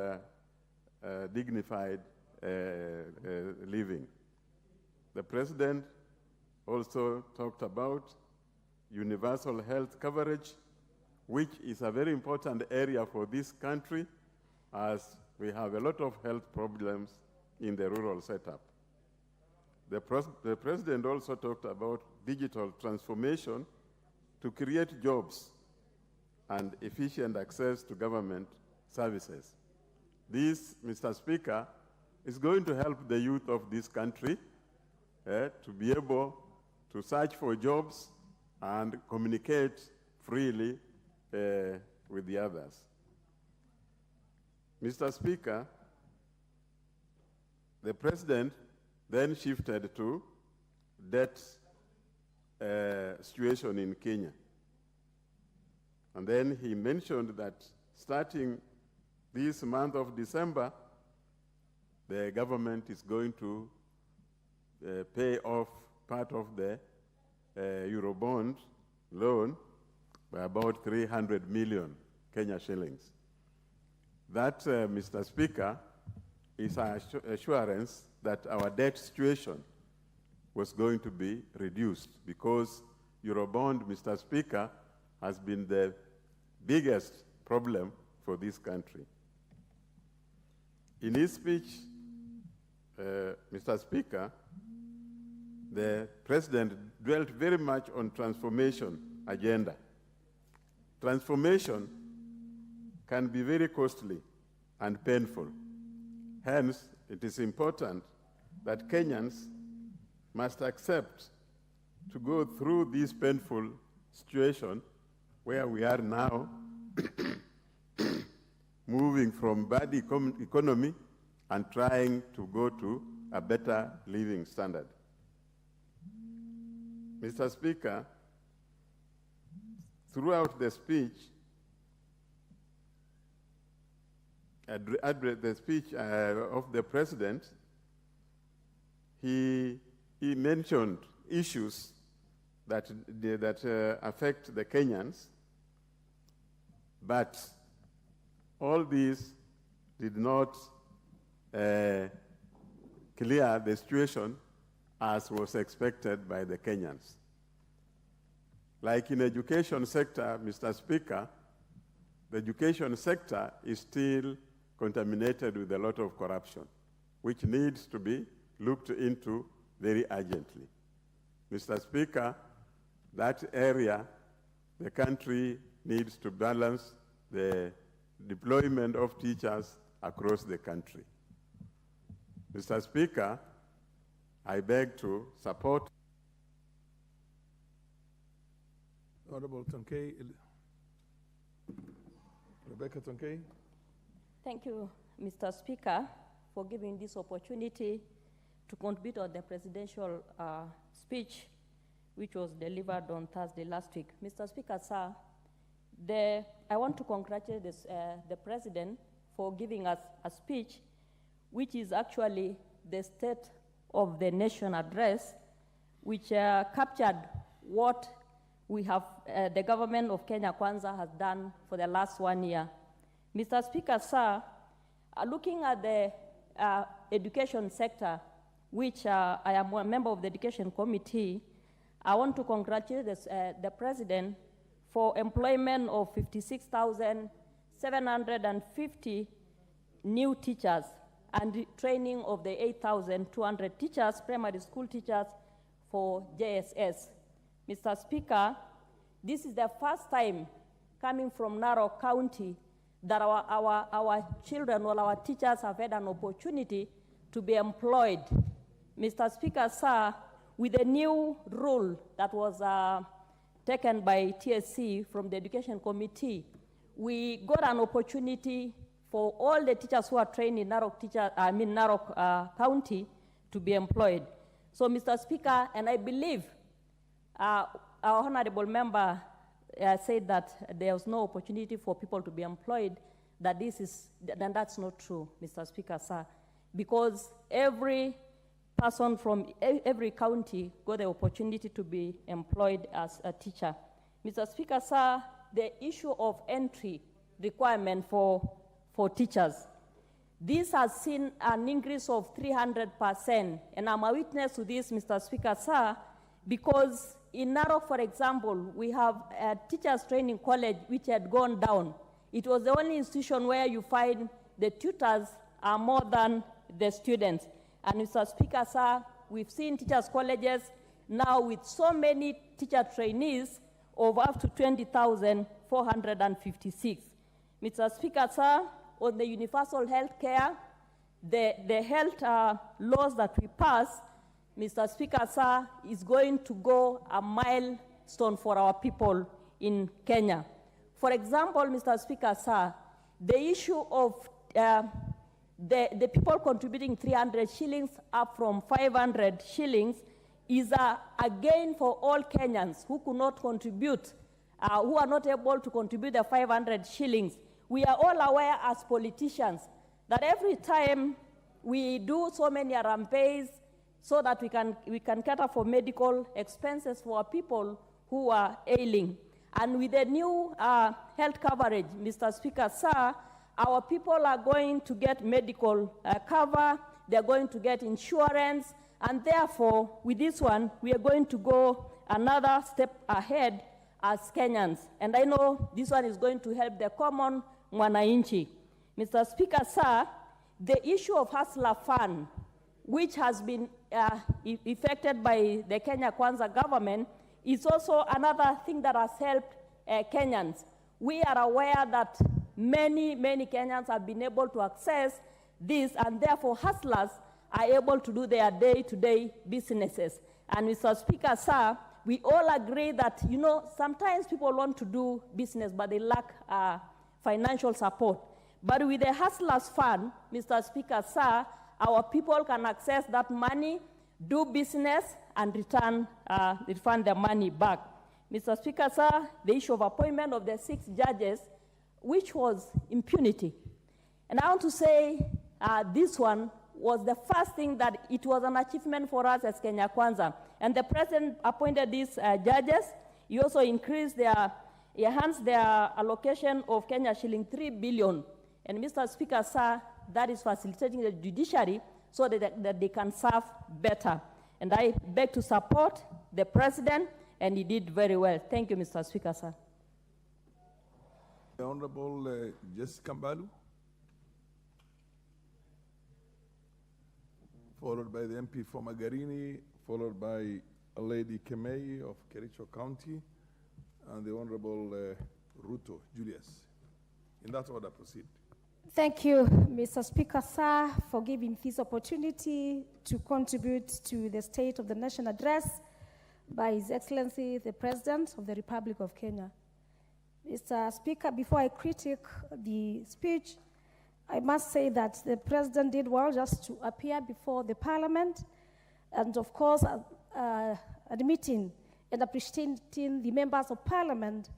dignified living. The president also talked about universal health coverage, which is a very important area for this country, as we have a lot of health problems in the rural setup. The president also talked about digital transformation to create jobs and efficient access to government services. This, Mr. Speaker, is going to help the youth of this country to be able to search for jobs and communicate freely with the others. Mr. Speaker, the president then shifted to debt situation in Kenya. And then he mentioned that starting this month of December, the government is going to pay off part of the Eurobond loan by about 300 million Kenya shillings. That, Mr. Speaker, is an assurance that our debt situation was going to be reduced, because Eurobond, Mr. Speaker, has been the biggest problem for this country. In his speech, Mr. Speaker, the president dwelt very much on transformation agenda. Transformation can be very costly and painful. Hence, it is important that Kenyans must accept to go through this painful situation where we are now, moving from bad economy and trying to go to a better living standard. Mr. Speaker, throughout the speech, of the president, he mentioned issues that affect the Kenyans, but all these did not clear the situation as was expected by the Kenyans. Like in education sector, Mr. Speaker, the education sector is still contaminated with a lot of corruption, which needs to be looked into very urgently. Mr. Speaker, that area, the country needs to balance the deployment of teachers across the country. Mr. Speaker, I beg to support. Honorable Tonkei, Rebecca Tonkei. Thank you, Mr. Speaker, for giving this opportunity to contribute on the presidential speech, which was delivered on Thursday last week. Mr. Speaker, sir, I want to congratulate the president for giving us a speech, which is actually the State of the Nation address, which captured what we have, the government of Kenya Kwanza has done for the last 1 year. Mr. Speaker, sir, looking at the education sector, which I am a member of the Education Committee, I want to congratulate the President for employment of 56,750 new teachers and training of the 8,200 teachers, primary school teachers for JSS. Mr. Speaker, this is the first time coming from Narok County that our children or our teachers have had an opportunity to be employed. Mr. Speaker, sir, with the new rule that was taken by TSC from the Education Committee, we got an opportunity for all the teachers who are trained in Narok County to be employed. So, Mr. Speaker, and I believe our honorable member said that there was no opportunity for people to be employed, then that's not true, Mr. Speaker, sir, because every person from every county got the opportunity to be employed as a teacher. Mr. Speaker, sir, the issue of entry requirement for teachers, this has seen an increase of 300%, and I'm a witness to this, Mr. Speaker, sir, because in Narok, for example, we have a teachers training college which had gone down. It was the only institution where you find the tutors are more than the students. And Mr. Speaker, sir, we've seen teachers' colleges now with so many teacher trainees of up to 20,456. Mr. Speaker, sir, on the universal health care, the health laws that we pass, Mr. Speaker, sir, is going to go a milestone for our people in Kenya. For example, Mr. Speaker, sir, the issue of the people contributing 300 shillings up from 500 shillings is a gain for all Kenyans who could not contribute, who are not able to contribute the 500 shillings. We are all aware as politicians that every time we do so many rampages so that we can cater for medical expenses for people who are ailing. And with the new health coverage, Mr. Speaker, sir, our people are going to get medical cover, they're going to get insurance, and therefore, with this one, we are going to go another step ahead as Kenyans. And I know this one is going to help the common mwananchi. Mr. Speaker, sir, the issue of Hustler Fund, which has been effected by the Kenya Kwanza government, is also another thing that has helped Kenyans. We are aware that many Kenyans have been able to access this, and therefore hustlers are able to do their day-to-day businesses. And Mr. Speaker, sir, we all agree that, sometimes people want to do business, but they lack financial support. But with the Hustlers Fund, Mr. Speaker, sir, our people can access that money, do business, and refund their money back. Mr. Speaker, sir, the issue of appointment of the 6 judges, which was impunity. And I want to say this one was the first thing that it was an achievement for us as Kenya Kwanza. And the president appointed these judges. He also increased enhanced their allocation of Kenya shilling 3 billion. And Mr. Speaker, sir, that is facilitating the judiciary so that they can serve better. And I beg to support the president, and he did very well. Thank you, Mr. Speaker, sir. The Honorable Jessica Mbalu, followed by the MP for Magarini, followed by Lady Kemei of Kericho County, and the Honorable Ruto Julius. In that order, proceed. Thank you, Mr. Speaker, sir, for giving this opportunity to contribute to the State of the Nation address by His Excellency, the President of the Republic of Kenya. Mr. Speaker, before I critique the speech, I must say that the President did well just to appear before the Parliament and, of course, admitting and appreciating the members of Parliament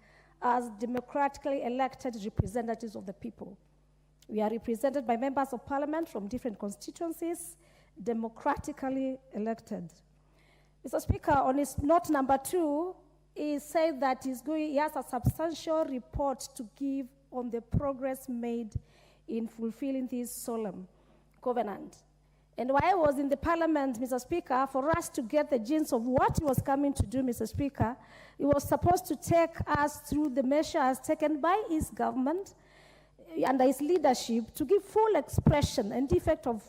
as democratically elected representatives of the people. We are represented by members of Parliament from different constituencies, democratically elected. Mr. Speaker, on his note number 2, he said that he has a substantial report to give on the progress made in fulfilling this solemn covenant. And while I was in the Parliament, Mr. Speaker, for us to get the gist of what he was coming to do, Mr. Speaker, he was supposed to take us through the measures taken by his government under his leadership to give full expression and effect of,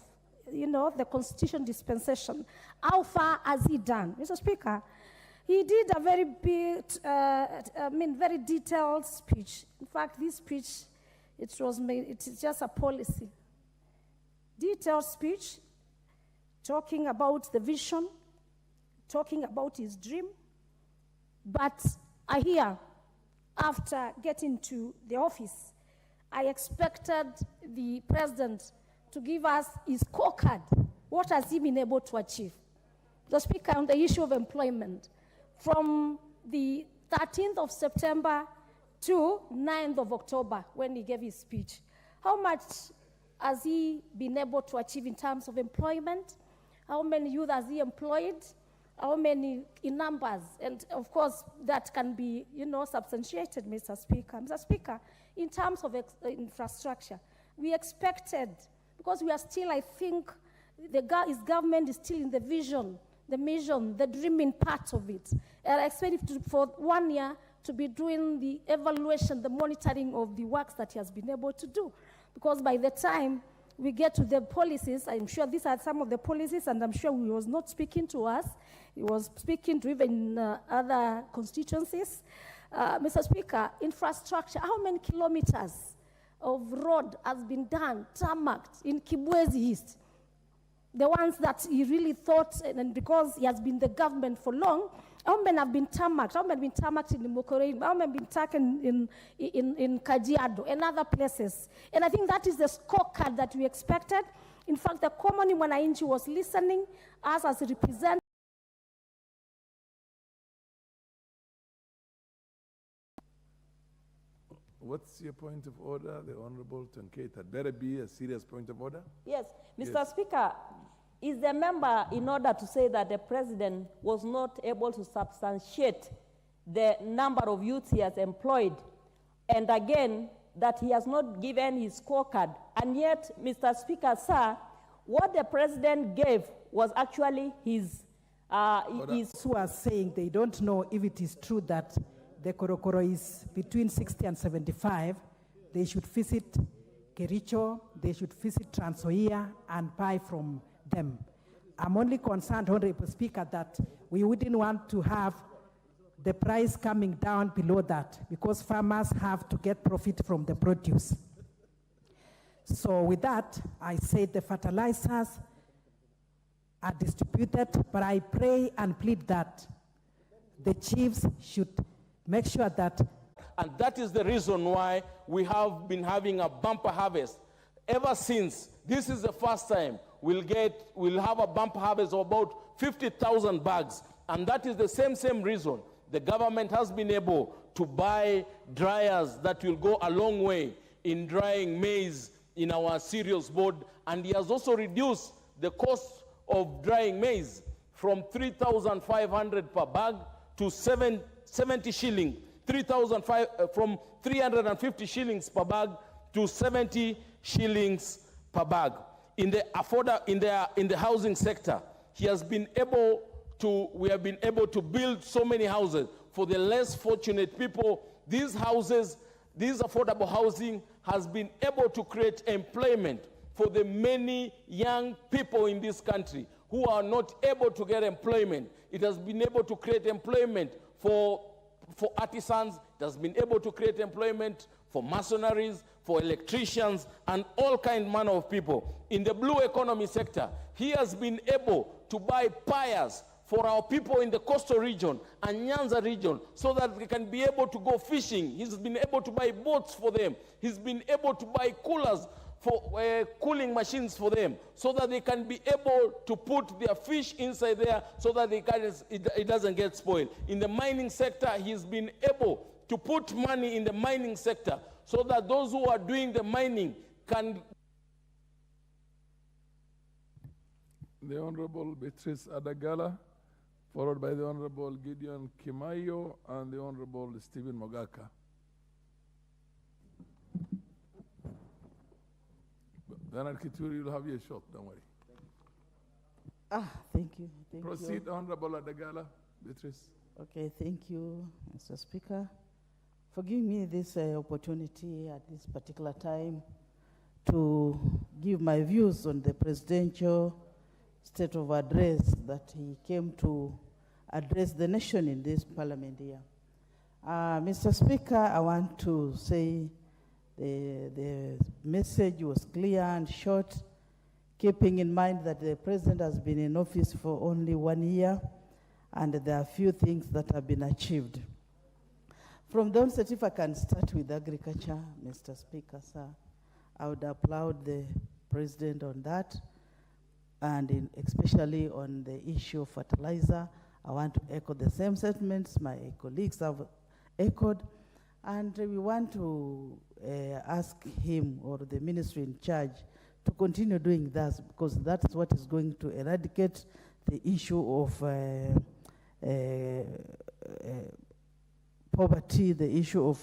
the Constitution dispensation. How far has he done? Mr. Speaker, he did a very big, very detailed speech. In fact, this speech, it's just a policy. Detailed speech, talking about the vision, talking about his dream. But I hear after getting to the office, I expected the president to give us his scorecard. What has he been able to achieve? The Speaker, on the issue of employment, from the 13th of September to 9th of October, when he gave his speech, how much has he been able to achieve in terms of employment? How many youth has he employed? How many in numbers? And of course, that can be, substantiated, Mr. Speaker. Mr. Speaker, in terms of infrastructure, we expected, because we are still, I think, his government is still in the vision, the dreaming part of it. And I expect it for 1 year to be doing the evaluation, the monitoring of the works that he has been able to do. Because by the time we get to the policies, I'm sure these are some of the policies, and I'm sure he was not speaking to us. He was speaking to even other constituencies. Mr. Speaker, infrastructure, how many kilometers of road has been done, tarmacked in Kibwezi East? The ones that he really thought, and because he has been the government for long, how many have been tarmacked? How many have been tarmacked in Mokorei? How many have been taken in Kajiado and other places? And I think that is the scorecard that we expected. In fact, the common mwananchi was listening, us as representatives. What's your point of order? The Honorable Tonkate had better be a serious point of order. Yes, Mr. Yes. Speaker, is the member in order to say that the president was not able to substantiate the number of youths he has employed, and again, that he has not given his scorecard, and yet, Mr. Speaker, sir, what the president gave was actually his who are saying they don't know if it is true that the Korokoro is between 60 and 75, they should visit Kericho, they should visit Trans Nzoia and buy from them. I'm only concerned, Honorable Speaker, that we wouldn't want to have the price coming down below that, because farmers have to get profit from the produce. So with that, I say the fertilizers are distributed, but I pray and plead that the chiefs should make sure that. And that is the reason why we have been having a bumper harvest. Ever since, this is the first time we'll have a bumper harvest of about 50,000 bags. And that is the same reason the government has been able to buy dryers that will go a long way in drying maize in our cereals board. And he has also reduced the cost of drying maize from 3,500 per bag to 70 shilling, from 350 shillings per bag to 70 shillings per bag. In the housing sector, we have been able to build so many houses for the less fortunate people. These houses, this affordable housing has been able to create employment for the many young people in this country who are not able to get employment. It has been able to create employment for artisans. It has been able to create employment for mercenaries, for electricians, and all manner of people. In the blue economy sector, he has been able to buy piers for our people in the coastal region and Nyanza region so that they can be able to go fishing. He's been able to buy boats for them. He's been able to buy coolers for cooling machines for them so that they can be able to put their fish inside there so that it doesn't get spoiled. In the mining sector, he's been able to put money in the mining sector so that those who are doing the mining can. The Honorable Beatrice Adagala, followed by the Honorable Gideon Kimayo and the Honorable Stephen Mogaka. Bernard Kituri, you'll have your shot, don't worry. Thank you. Proceed, Honorable Adagala, Beatrice. Okay, thank you, Mr. Speaker, for giving me this opportunity at this particular time to give my views on the presidential state of address that he came to address the nation in this parliament year. Mr. Speaker, I want to say the message was clear and short, keeping in mind that the president has been in office for only 1 year and there are few things that have been achieved. From the onset, if I can start with agriculture, Mr. Speaker, sir, I would applaud the President on that, and especially on the issue of fertilizer. I want to echo the same sentiments my colleagues have echoed, and we want to ask him or the ministry in charge to continue doing that, because that's what is going to eradicate the issue of poverty, the issue of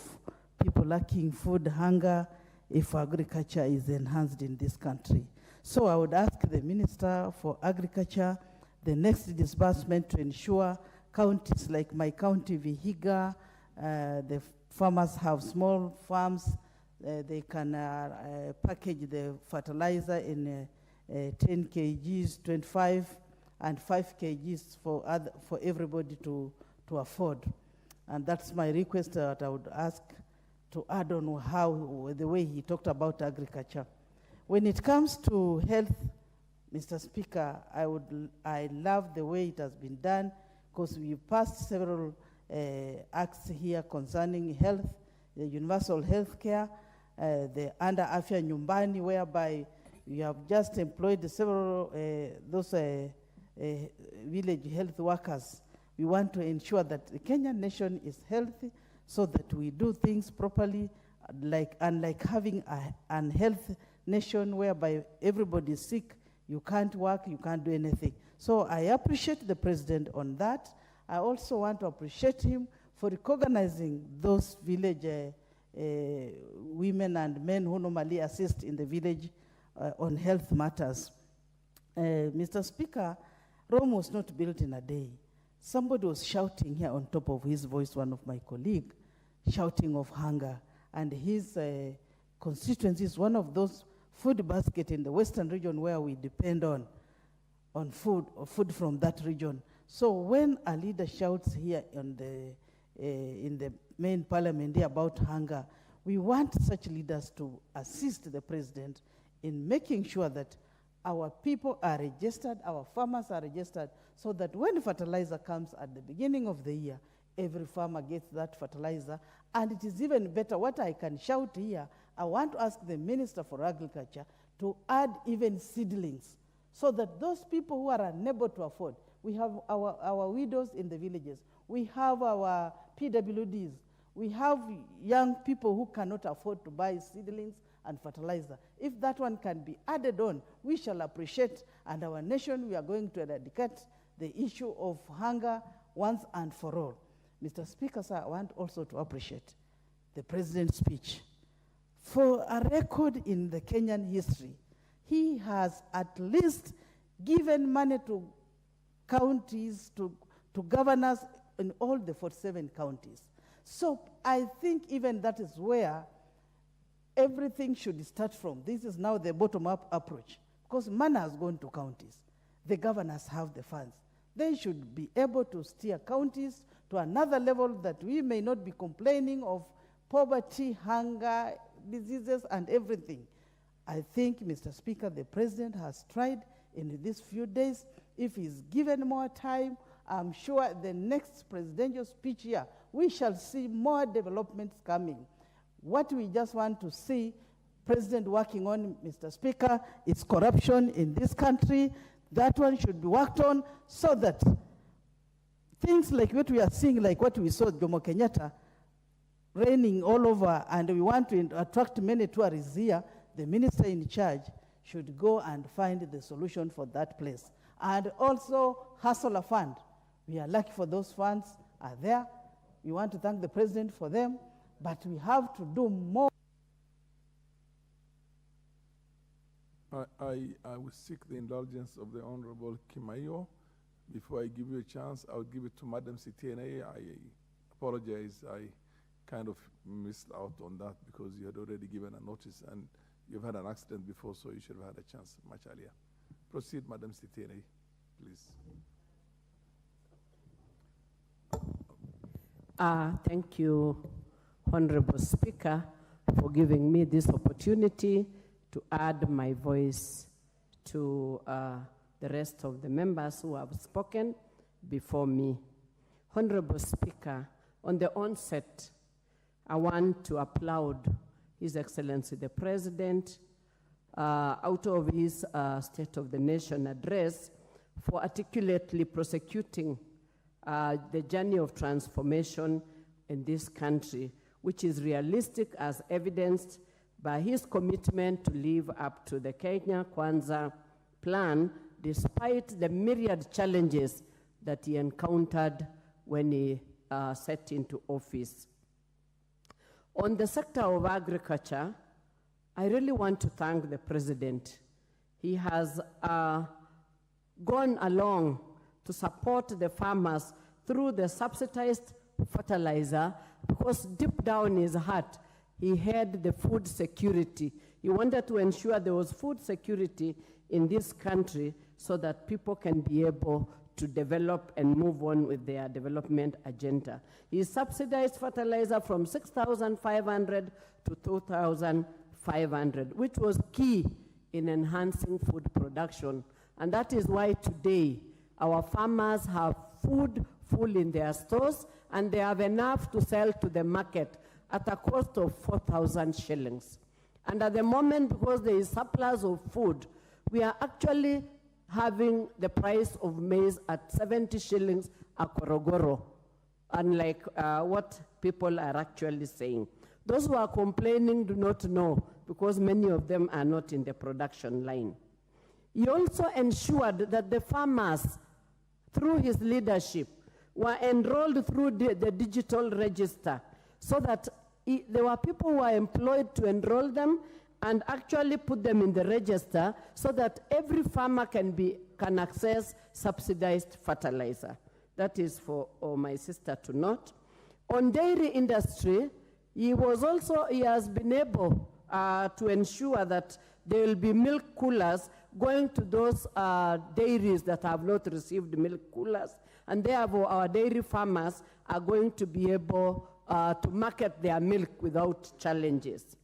people lacking food, hunger, if agriculture is enhanced in this country. So I would ask the Minister for Agriculture, the next disbursement to ensure counties like my county, Vihiga, the farmers have small farms, they can package the fertilizer in 10 kgs, 25, and 5 kgs for everybody to afford. And that's my request that I would ask to add on how, the way he talked about agriculture. When it comes to health, Mr. Speaker, I love the way it has been done, because we passed several acts here concerning health, the universal health care, the Under Afya Nyumbani, whereby we have just employed several those village health workers. We want to ensure that the Kenyan nation is healthy, so that we do things properly, unlike having an unhealthy nation whereby everybody is sick, you can't work, you can't do anything. So I appreciate the President on that. I also want to appreciate him for recognizing those village women and men who normally assist in the village on health matters. Mr. Speaker, Rome was not built in a day. Somebody was shouting here on top of his voice, one of my colleagues, shouting of hunger. And his constituency is one of those food baskets in the western region where we depend on food, or food from that region. So when a leader shouts here on in the main parliament here about hunger, we want such leaders to assist the President in making sure that our people are registered, our farmers are registered, so that when fertilizer comes at the beginning of the year, every farmer gets that fertilizer. And it is even better, what I can shout here, I want to ask the Minister for Agriculture to add even seedlings, so that those people who are unable to afford, we have our widows in the villages, we have our PWDs, we have young people who cannot afford to buy seedlings and fertilizer. If that one can be added on, we shall appreciate, and our nation, we are going to eradicate the issue of hunger once and for all. Mr. Speaker, sir, I want also to appreciate the President's speech. For a record in the Kenyan history, he has at least given money to counties, to governors in all the 47 counties. So I think even that is where everything should start from. This is now the bottom-up approach, because money has gone to counties. The governors have the funds. They should be able to steer counties to another level, that we may not be complaining of poverty, hunger, diseases, and everything. I think, Mr. Speaker, the President has tried in these few days. If he's given more time, I'm sure the next presidential speech here, we shall see more developments coming. What we just want to see President working on, Mr. Speaker, is corruption in this country. That one should be worked on, so that things like what we are seeing, like what we saw at Jomo Kenyatta, raining all over, and we want to attract many tourists here, the minister in charge should go and find the solution for that place. And also, Hustler Fund. We are lucky for those funds are there. We want to thank the President for them, but we have to do more. I will seek the indulgence of the Honorable Kimayo. Before I give you a chance, I will give it to Madam CTNA. I apologize. I kind of missed out on that because you had already given a notice and you've had an accident before, so you should have had a chance much earlier. Proceed, Madam CTNA, please. Thank you, Honorable Speaker, for giving me this opportunity to add my voice to the rest of the members who have spoken before me. Honorable Speaker, on the onset, I want to applaud His Excellency the President out of his State of the Nation address for articulately prosecuting the journey of transformation in this country, which is realistic as evidenced by his commitment to live up to the Kenya Kwanza plan, despite the myriad challenges that he encountered when he set into office. On the sector of agriculture, I really want to thank the President. He has gone along to support the farmers through the subsidized fertilizer, because deep down in his heart, he had the food security. He wanted to ensure there was food security in this country so that people can be able to develop and move on with their development agenda. He subsidized fertilizer from 6,500 to 2,500, which was key in enhancing food production. And that is why today our farmers have food full in their stores, and they have enough to sell to the market at a cost of 4,000 shillings. And at the moment, because there is surplus of food, we are actually having the price of maize at 70 shillings a korogoro, unlike what people are actually saying. Those who are complaining do not know, because many of them are not in the production line. He also ensured that the farmers, through his leadership, were enrolled through the digital register, so that there were people who were employed to enroll them and actually put them in the register, so that every farmer can access subsidized fertilizer. That is for my sister to note. On dairy industry, he has been able to ensure that there will be milk coolers going to those dairies that have not received milk coolers, and therefore our dairy farmers are going to be able to market their milk without challenges.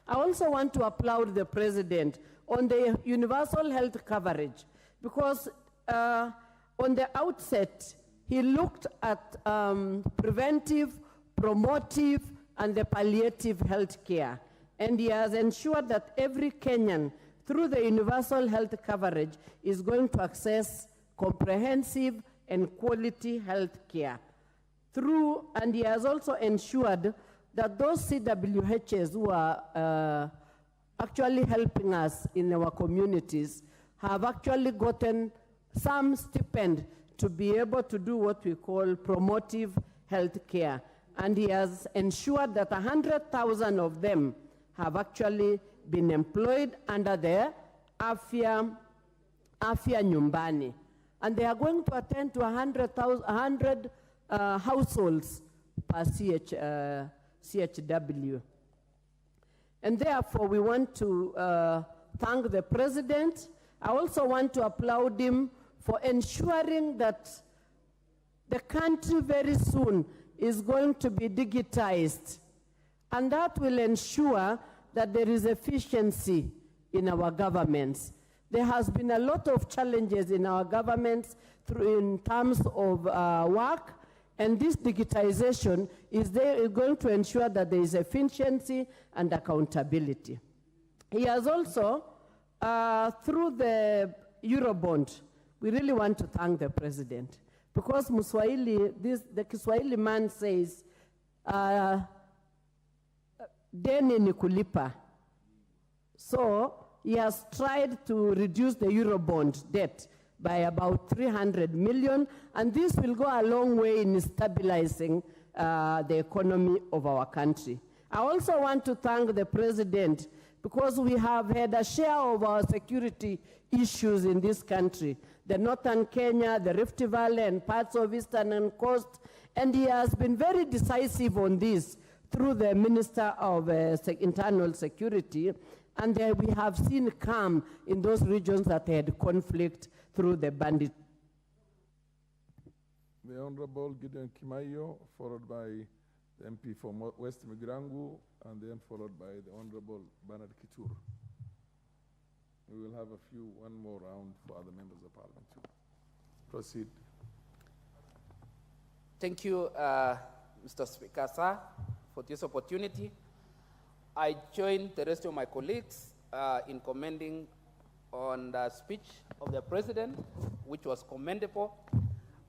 I also want to applaud the President on the universal health coverage, because on the outset, he looked at preventive, promotive, and the palliative health care. And he has ensured that every Kenyan, through the universal health coverage, is going to access comprehensive and quality health care. And he has also ensured that those CWHs who are actually helping us in our communities have actually gotten some stipend to be able to do what we call promotive health care. And he has ensured that 100,000 of them have actually been employed under the Afya Nyumbani. And they are going to attend to 100 households per CHW. And therefore, we want to thank the President. I also want to applaud him for ensuring that the country very soon is going to be digitized. And that will ensure that there is efficiency in our governments. There has been a lot of challenges in our governments in terms of work, and this digitization is going to ensure that there is efficiency and accountability. He has also, through the Eurobond, we really want to thank the President, because the Kiswahili man says, deni ni kulipa. So he has tried to reduce the Eurobond debt by about 300 million, and this will go a long way in stabilizing the economy of our country. I also want to thank the President, because we have had a share of our security issues in this country, the northern Kenya, the Rift Valley, and parts of eastern coast, and he has been very decisive on this through the Minister of Internal Security, and we have seen calm in those regions that had conflict through the bandit. The Honorable Gideon Kimayo, followed by the MP for West Migrangu, and then followed by the Honorable Bernard Kitur. We will have one more round for other members of Parliament too. Proceed. Thank you, Mr. Speaker, sir, for this opportunity. I join the rest of my colleagues in commending on the speech of the President, which was commendable,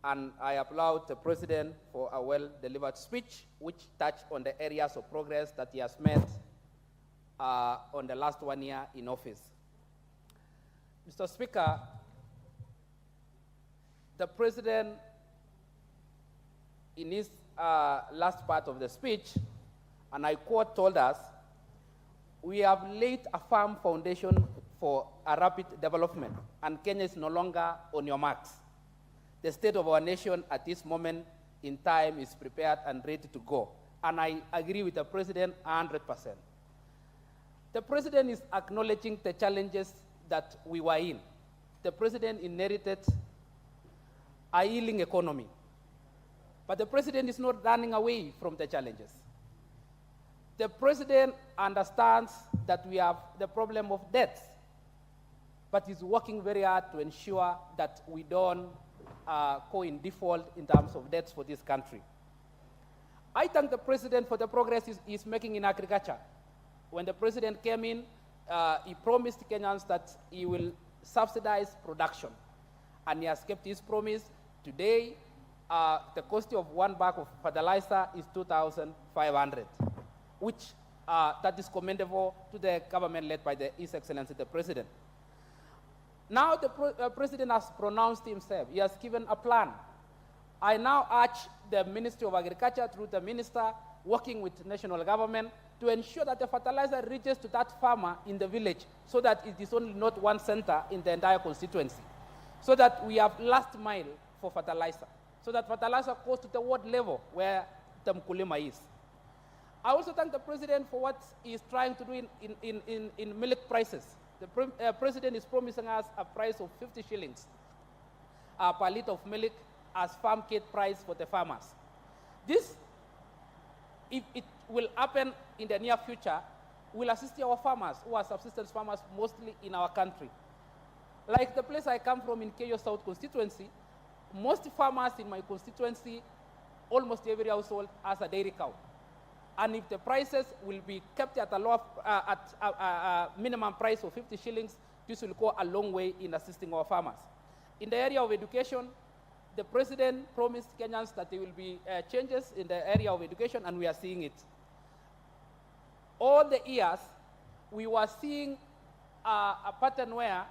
and I applaud the President for a well-delivered speech, which touched on the areas of progress that he has made on the last 1 year in office. Mr. Speaker, the President, in his last part of the speech, and I quote, told us, "We have laid a firm foundation for a rapid development, and Kenya is no longer on your marks. The state of our nation at this moment in time is prepared and ready to go." And I agree with the President 100%. The President is acknowledging the challenges that we were in. The President inherited a ailing economy, but the President is not running away from the challenges. The President understands that we have the problem of debt, but is working very hard to ensure that we don't go in default in terms of debts for this country. I thank the President for the progress he's making in agriculture. When the President came in, he promised Kenyans that he will subsidize production, and he has kept his promise. Today, the cost of 1 bag of fertilizer is 2,500, which that is commendable to the government led by His Excellency the President. Now the President has pronounced himself. He has given a plan. I now urge the Ministry of Agriculture through the Minister working with the national government to ensure that the fertilizer reaches to that farmer in the village, so that it is only not one center in the entire constituency, so that we have last mile for fertilizer, so that fertilizer goes to the ward level where the mkulima is. I also thank the President for what he is trying to do in milk prices. The President is promising us a price of 50 shillings per liter of milk as farm gate price for the farmers. This, if it will happen in the near future, will assist our farmers, who are subsistence farmers mostly in our country. Like the place I come from in Keyo South constituency, most farmers in my constituency, almost every household has a dairy cow. And if the prices will be kept at a low, at a minimum price of 50 shillings, this will go a long way in assisting our farmers. In the area of education, the President promised Kenyans that there will be changes in the area of education, and we are seeing it. All the years, we were seeing a pattern where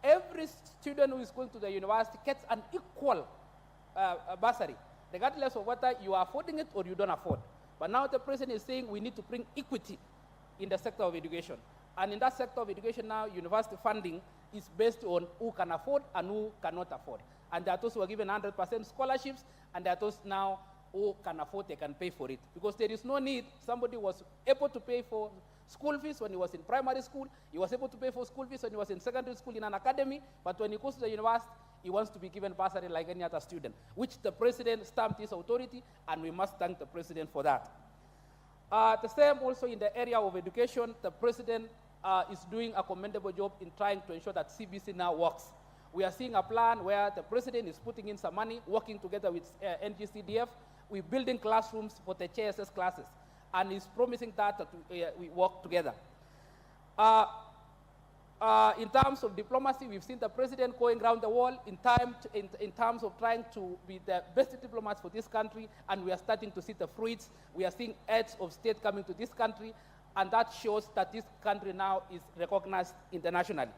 every student who is going to the university gets an equal bursary, regardless of whether you are affording it or you don't afford. But now the President is saying we need to bring equity in the sector of education. And in that sector of education now, university funding is based on who can afford and who cannot afford. And there are those who are given 100% scholarships, and there are those now who can afford, they can pay for it. Because there is no need. Somebody was able to pay for school fees when he was in primary school. He was able to pay for school fees when he was in secondary school in an academy. But when he goes to the university, he wants to be given bursary like any other student, which the President stamped his authority, and we must thank the President for that. The same also in the area of education, the President is doing a commendable job in trying to ensure that CBC now works. We are seeing a plan where the President is putting in some money, working together with NGCDF. We're building classrooms for the JSS classes, and he's promising that we work together. In terms of diplomacy, we've seen the President going around the world in terms of trying to be the best diplomats for this country, and we are starting to see the fruits. We are seeing heads of state coming to this country, and that shows that this country now is recognized internationally.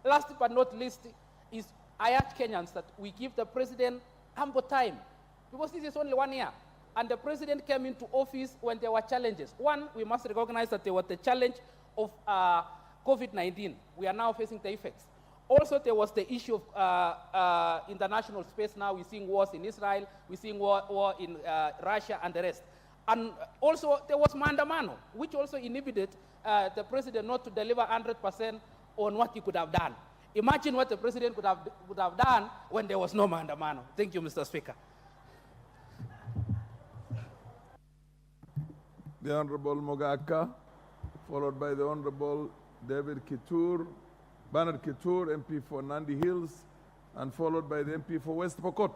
Last but not least, is I urge Kenyans that we give the President ample time, because this is only 1 year, and the President came into office when there were challenges. One, we must recognize that there was the challenge of COVID-19. We are now facing the effects. Also, there was the issue of international space. Now we're seeing wars in Israel, we're seeing war in Russia and the rest. And also, there was Maandamano, which also inhibited the President not to deliver 100% on what he could have done. Imagine what the President would have done when there was no Maandamano. Thank you, Mr. Speaker. The Honorable Mogaka, followed by the Honorable David Kitur, Bernard Kitur, MP for Nandi Hills, and followed by the MP for West Pokot.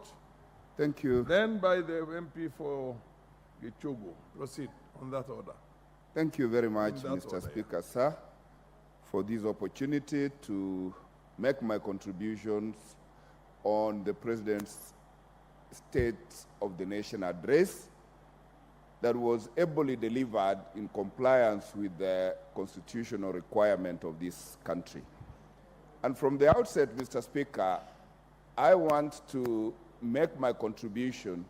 Thank you. Then by the MP for Gichugu. Proceed. On that order. Thank you very much, In that Mr. order, Speaker, sir, for this opportunity to make my contributions on the President's State of the Nation address that was ably delivered in compliance with the constitutional requirement of this country. And from the outset, Mr. Speaker, I want to make my contribution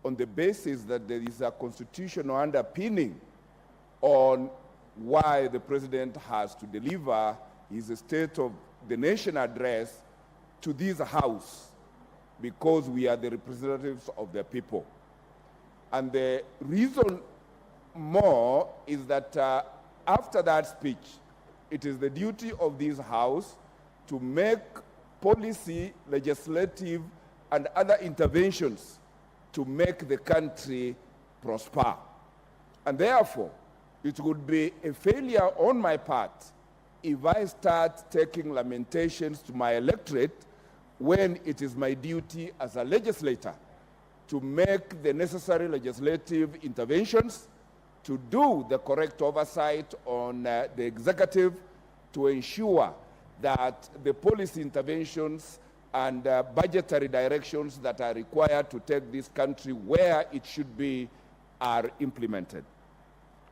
on the basis that there is a constitutional underpinning on why the President has to deliver his State of the Nation address to this House, because we are the representatives of the people. And the reason more is that after that speech, it is the duty of this House to make policy, legislative, and other interventions to make the country prosper. And therefore, it would be a failure on my part if I start taking lamentations to my electorate when it is my duty as a legislator to make the necessary legislative interventions, to do the correct oversight on the executive, to ensure that the policy interventions and budgetary directions that are required to take this country where it should be are implemented.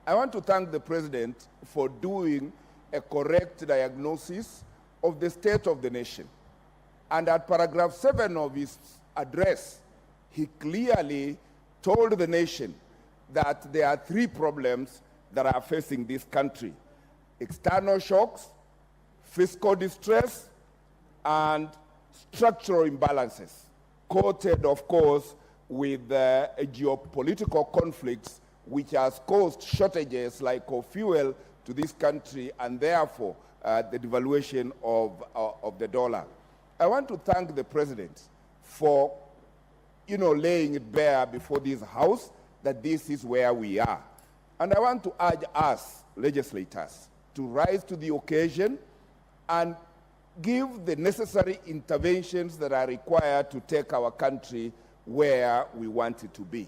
I want to thank the President for doing a correct diagnosis of the state of the nation. And at paragraph 7 of his address, he clearly told the nation that there are 3 problems that are facing this country: external shocks, fiscal distress, and structural imbalances, quoted, of course, with geopolitical conflicts, which has caused shortages like of fuel to this country, and therefore the devaluation of the dollar. I want to thank the President for, laying it bare before this House that this is where we are. And I want to urge us, legislators, to rise to the occasion and give the necessary interventions that are required to take our country where we want it to be.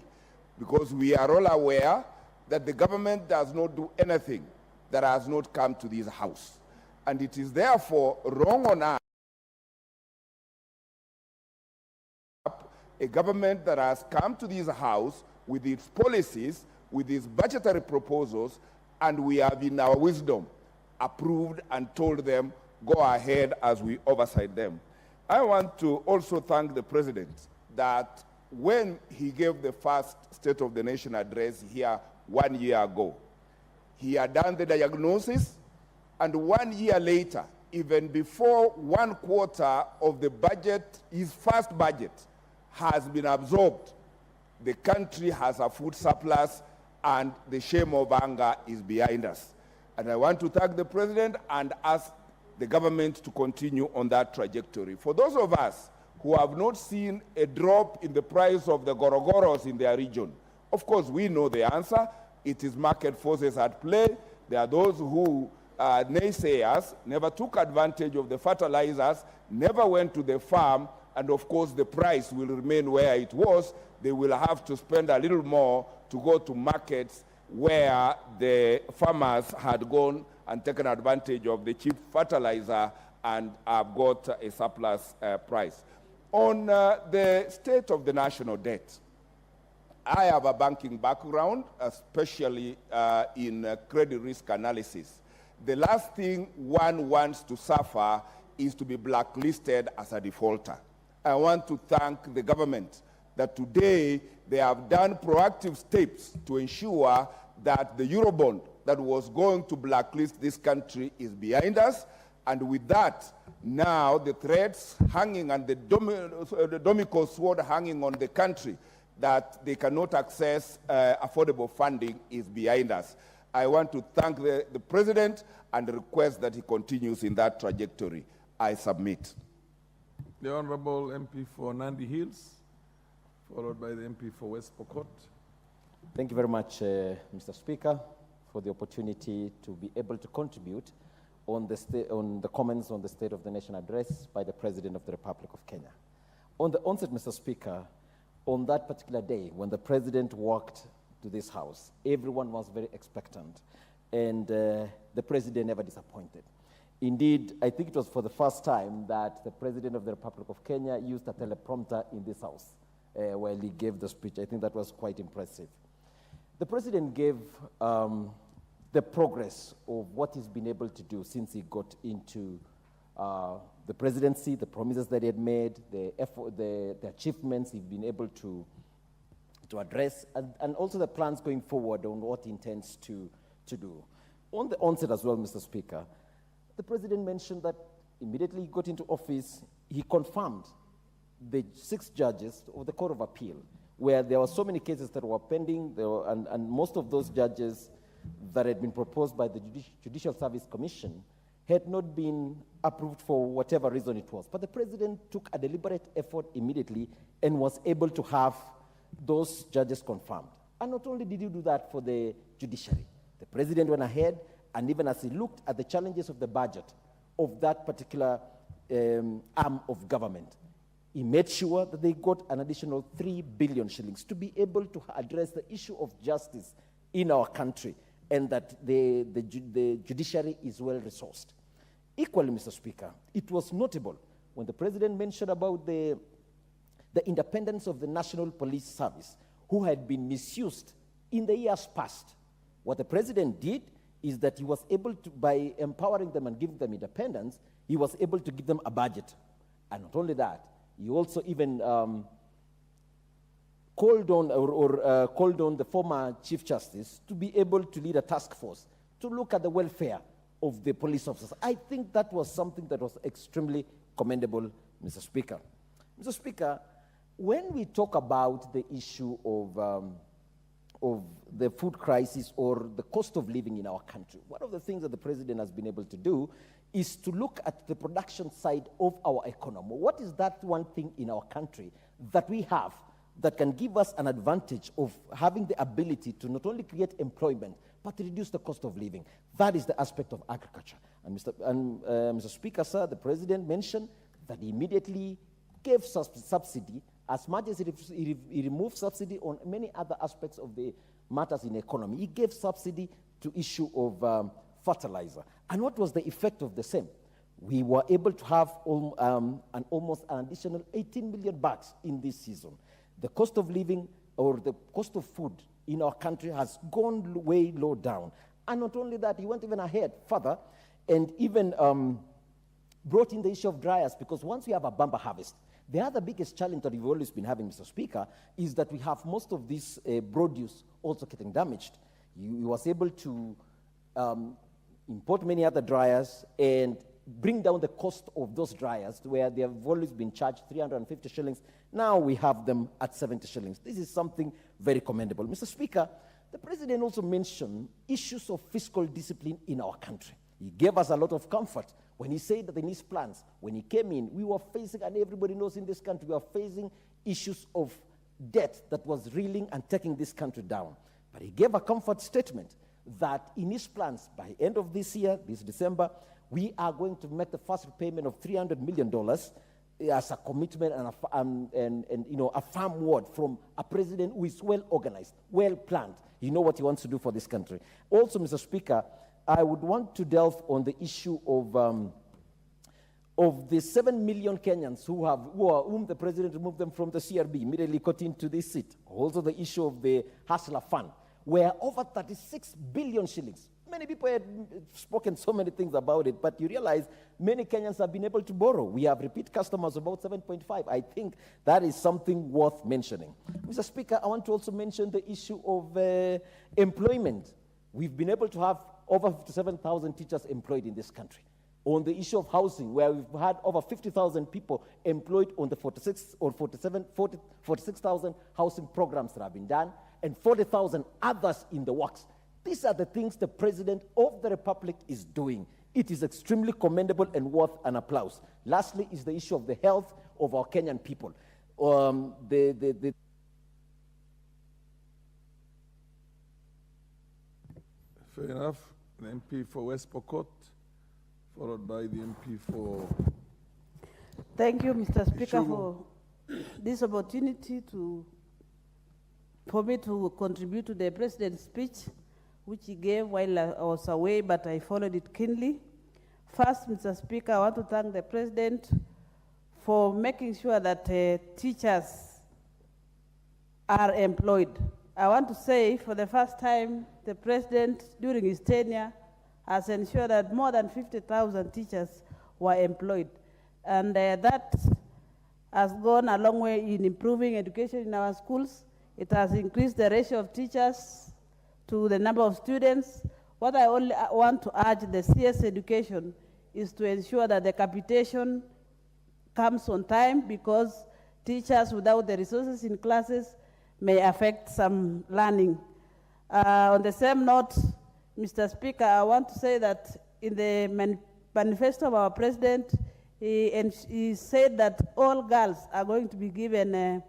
Because we are all aware that the government does not do anything that has not come to this House. And it is therefore wrong on us, a government that has come to this House with its policies, with its budgetary proposals, and we have in our wisdom approved and told them, go ahead as we oversight them. I want to also thank the President that when he gave the first State of the Nation address here 1 year ago, he had done the diagnosis, and 1 year later, even before 1/4 of the budget, his first budget, has been absorbed, the country has a food surplus, and the shame of anger is behind us. And I want to thank the President and ask the government to continue on that trajectory. For those of us who have not seen a drop in the price of the gorogoros in their region, of course, we know the answer. It is market forces at play. There are those who, naysayers, never took advantage of the fertilizers, never went to the farm, and of course the price will remain where it was. They will have to spend a little more to go to markets where the farmers had gone and taken advantage of the cheap fertilizer and have got a surplus price. On the state of the national debt, I have a banking background, especially in credit risk analysis. The last thing one wants to suffer is to be blacklisted as a defaulter. I want to thank the government that today they have done proactive steps to ensure that the Eurobond that was going to blacklist this country is behind us. And with that, now the threats hanging and the Dominical sword hanging on the country that they cannot access affordable funding is behind us. I want to thank the President and request that he continues in that trajectory. I submit. The Honorable MP for Nandi Hills, followed by the MP for West Pokot. Thank you very much, Mr. Speaker, for the opportunity to be able to contribute on the comments on the State of the Nation address by the President of the Republic of Kenya. On the onset, Mr. Speaker, on that particular day when the President walked to this House. Everyone was very expectant, and the President never disappointed. Indeed, I think it was for the first time that the President of the Republic of Kenya used a teleprompter in this House while he gave the speech. I think that was quite impressive. The President gave the progress of what he's been able to do since he got into the presidency, the promises that he had made, the effort, the achievements he's been able to address, and also the plans going forward on what he intends to do. On the onset as well, Mr. Speaker, the President mentioned that immediately he got into office, he confirmed the 6 judges of the Court of Appeal, where there were so many cases that were pending, and most of those judges that had been proposed by the Judicial Service Commission had not been approved for whatever reason it was. But the President took a deliberate effort immediately and was able to have those judges confirmed. And not only did he do that for the judiciary, the President went ahead, and even as he looked at the challenges of the budget of that particular arm of government, he made sure that they got an additional 3 billion shillings to be able to address the issue of justice in our country, and that the judiciary is well resourced. Equally, Mr. Speaker, it was notable when the President mentioned about the independence of the National Police Service, who had been misused in the years past. What the President did is that he was able to, by empowering them and giving them independence, he was able to give them a budget. And not only that, he also even called on the former Chief Justice to be able to lead a task force to look at the welfare of the police officers. I think that was something that was extremely commendable, Mr. Speaker. Mr. Speaker, when we talk about the issue of the food crisis or the cost of living in our country, one of the things that the President has been able to do is to look at the production side of our economy. What is that one thing in our country that we have that can give us an advantage of having the ability to not only create employment, but to reduce the cost of living? That is the aspect of agriculture. And Mr. Speaker, sir, the President mentioned that he immediately gave subsidy, as much as he removed subsidy on many other aspects of the matters in the economy. He gave subsidy to issue of fertilizer. And what was the effect of the same? We were able to have almost an additional 18 million bags in this season. The cost of living or the cost of food in our country has gone way low down. And not only that, he went even ahead further and even brought in the issue of dryers, because once we have a bumper harvest, the other biggest challenge that we've always been having, Mr. Speaker, is that we have most of this produce also getting damaged. He was able to import many other dryers and bring down the cost of those dryers, where they have always been charged 350 shillings. Now we have them at 70 shillings. This is something very commendable. Mr. Speaker, the President also mentioned issues of fiscal discipline in our country. He gave us a lot of comfort when he said that in his plans, when he came in, we were facing, and everybody knows in this country, we were facing issues of debt that was reeling and taking this country down. But he gave a comfort statement that in his plans, by end of this year, this December, we are going to make the first repayment of $300 million as a commitment and a firm word from a president who is well organized, well planned. You know what he wants to do for this country. Also, Mr. Speaker, I would want to delve on the issue of the 7 million Kenyans whom the president removed them from the CRB, immediately got into this seat. Also the issue of the Hustler Fund, where over 36 billion shillings. Many people had spoken so many things about it, but you realize many Kenyans have been able to borrow. We have repeat customers about 7.5. I think that is something worth mentioning. Mr. Speaker, I want to also mention the issue of employment. We've been able to have over 57,000 teachers employed in this country. On the issue of housing, where we've had over 50,000 people employed on the 46,000 housing programs that have been done, and 40,000 others in the works. These are the things the President of the Republic is doing. It is extremely commendable and worth an applause. Lastly is the issue of the health of our Kenyan people. Fair enough. The MP for West Pokot, followed by the MP for... Thank you, Mr. Speaker, for this opportunity to for me to contribute to the president's speech, which he gave while I was away, but I followed it keenly. First, Mr. Speaker, I want to thank the president for making sure that teachers are employed. I want to say, for the first time, the president, during his tenure, has ensured that more than 50,000 teachers were employed. And that has gone a long way in improving education in our schools. It has increased the ratio of teachers to the number of students. What I only want to urge the CS education is to ensure that the capitation comes on time, because teachers without the resources in classes may affect some learning. On the same note, Mr. Speaker, I want to say that in the manifesto of our president, he said that all girls are going to be given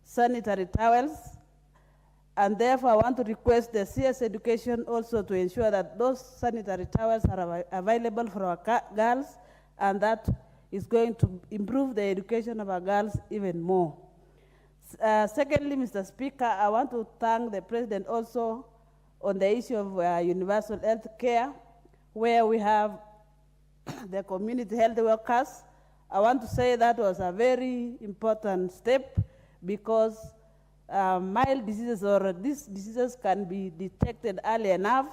sanitary towels, and therefore I want to request the CS education also to ensure that those sanitary towels are available for our girls, and that is going to improve the education of our girls even more. Secondly, Mr. Speaker, I want to thank the president also on the issue of universal health care, where we have the community health workers. I want to say that was a very important step, because mild diseases or these diseases can be detected early enough,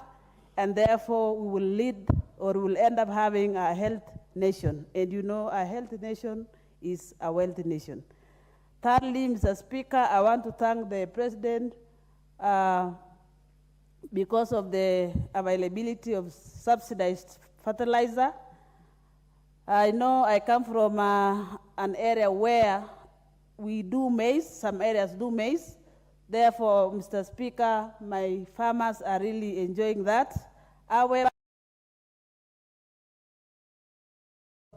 and therefore we will lead or we will end up having a health nation. And you know, a healthy nation is a wealthy nation. Thirdly, Mr. Speaker, I want to thank the president because of the availability of subsidized fertilizer. I know I come from an area where we do maize, some areas do maize. Therefore, Mr. Speaker, my farmers are really enjoying that. However,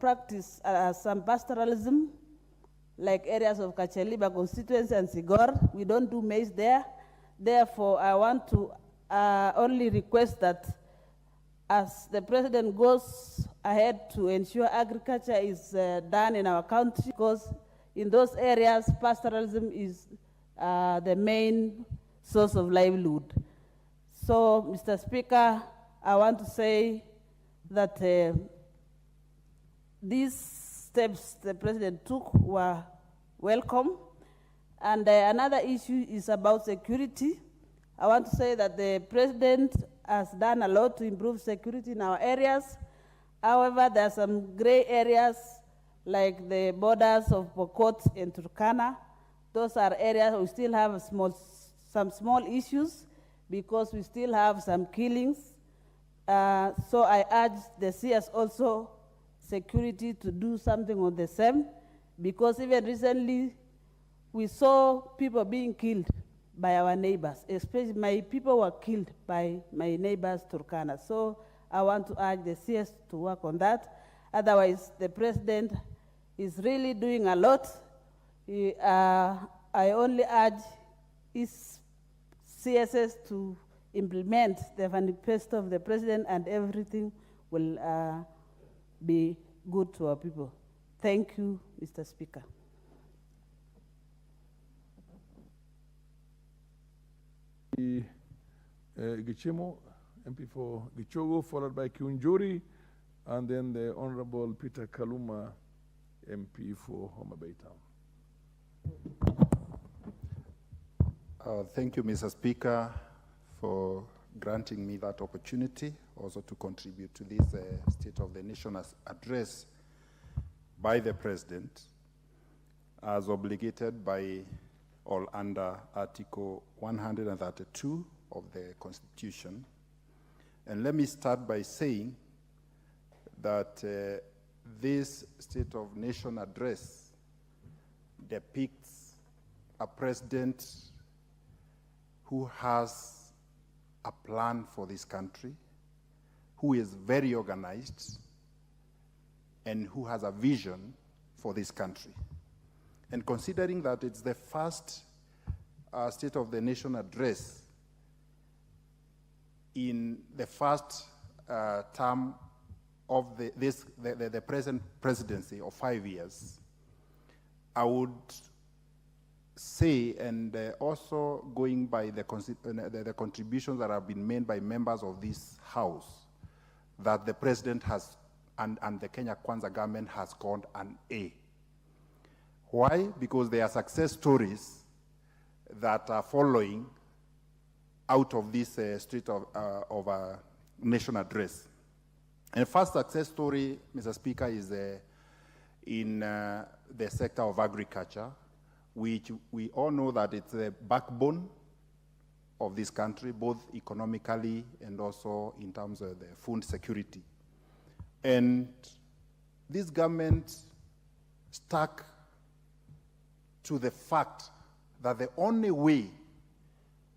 practice some pastoralism, like areas of Kacheliba constituency and Sigor. We don't do maize there. Therefore, I want to only request that as the president goes ahead to ensure agriculture is done in our country, because in those areas, pastoralism is the main source of livelihood. So, Mr. Speaker, I want to say that these steps the president took were welcome. And another issue is about security. I want to say that the president has done a lot to improve security in our areas. However, there are some gray areas like the borders of Pokot and Turkana. Those are areas we still have some small issues, because we still have some killings. So I urge the CS also security to do something on the same, because even recently we saw people being killed by our neighbors, especially my people were killed by my neighbors Turkana. So I want to urge the CS to work on that. Otherwise, the president is really doing a lot. I only urge his CSS to implement the manifesto of the president, and everything will be good to our people. Thank you, Mr. Speaker. Gichimo, MP for Gichogo, followed by Kiunjuri, and then the Honorable Peter Kaluma, MP for Homa Bay Town. Thank you, Mr. Speaker, for granting me that opportunity also to contribute to this State of the Nation address by the President, as obligated by or under Article 132 of the Constitution. And let me start by saying that this State of Nation address depicts a president who has a plan for this country, who is very organized, and who has a vision for this country. And considering that it's the first State of the Nation address in the first term of the present presidency of 5 years, I would say, and also going by the contributions that have been made by members of this House, that the President has, and the Kenya Kwanza government has scored an A. Why? Because there are success stories that are following out of this street of a nation address. And the first success story, Mr. Speaker, is in the sector of agriculture, which we all know that it's the backbone of this country, both economically and also in terms of the food security. And this government stuck to the fact that the only way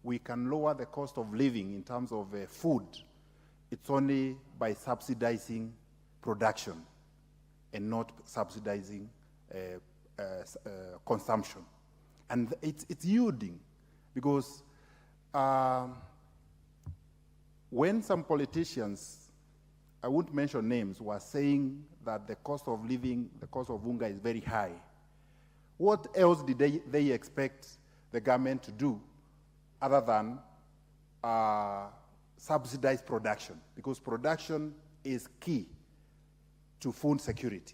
we can lower the cost of living in terms of food, it's only by subsidizing production and not subsidizing consumption. And it's yielding, because when some politicians, I won't mention names, were saying that the cost of living, the cost of unga is very high, what else did they expect the government to do other than subsidize production? Because production is key to food security.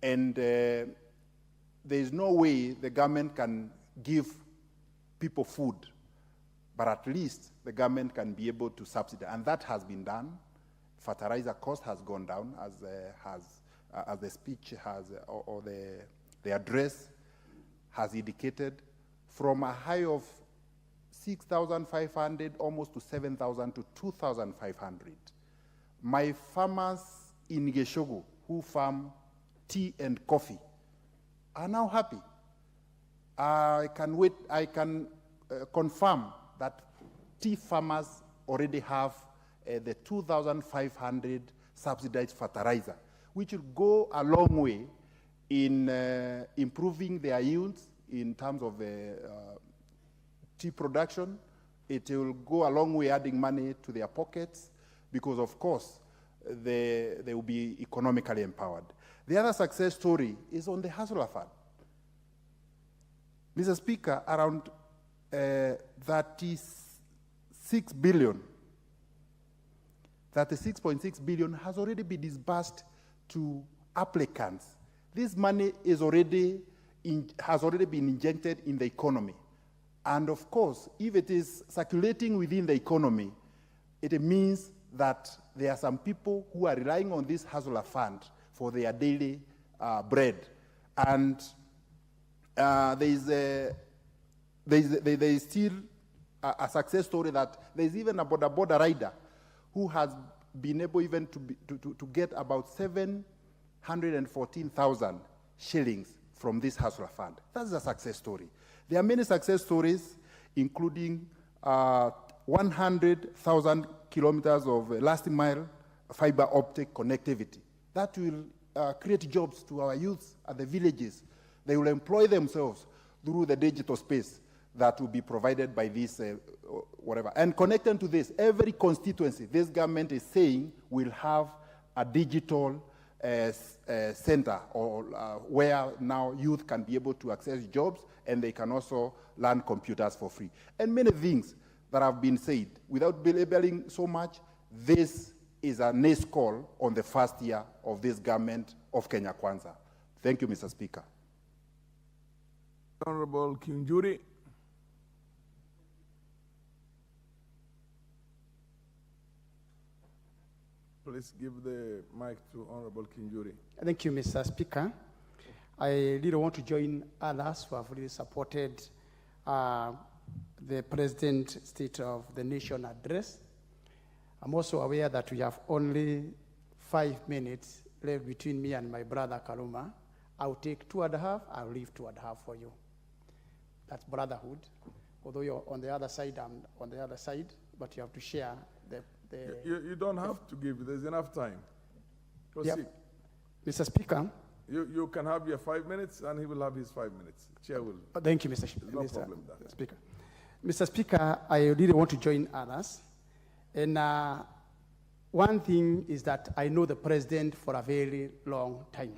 And there is no way the government can give people food, but at least the government can be able to subsidize. And that has been done. Fertilizer cost has gone down, as the speech has, or the address has indicated, from a high of 6,500 almost to 7,000 to 2,500. My farmers in Geshogo who farm tea and coffee are now happy. I can confirm that tea farmers already have the 2,500 subsidized fertilizer, which will go a long way in improving their yields in terms of tea production. It will go a long way adding money to their pockets, because of course they will be economically empowered. The other success story is on the Hustler Fund. Mr. Speaker, around 36 billion, 36.6 billion has already been disbursed to applicants. This money is has already been injected in the economy. And of course, if it is circulating within the economy, it means that there are some people who are relying on this Hustler Fund for their daily bread. And there is still a success story that there is even a border rider who has been able even to get about 714,000 shillings from this Hustler Fund. That's a success story. There are many success stories, including 100,000 kilometers of last mile fiber optic connectivity. That will create jobs to our youth at the villages. They will employ themselves through the digital space that will be provided by this whatever. And connected to this, every constituency, this government is saying will have a digital center, or where now youth can be able to access jobs, and they can also learn computers for free. And many things that have been said. Without belaboring so much, this is a nice call on the first year of this government of Kenya Kwanza. Thank you, Mr. Speaker. Honorable Kinjuri. Please give the mic to Honorable Kinjuri. Thank you, Mr. Speaker. I really want to join others who have really supported the President's State of the Nation address. I'm also aware that we have only 5 minutes left between me and my brother Kaluma. I'll take 2.5, I'll leave 2.5 for you. That's brotherhood. Although you're on the other side, I'm on the other side, but you have to share the You don't have to give, there's enough time. Proceed. Yep. Mr. Speaker. You can have your 5 minutes, and he will have his 5 minutes. Chair will. Thank you, Mr. No problem there. Speaker. Mr. Speaker, I really want to join others. And one thing is that I know the President for a very long time.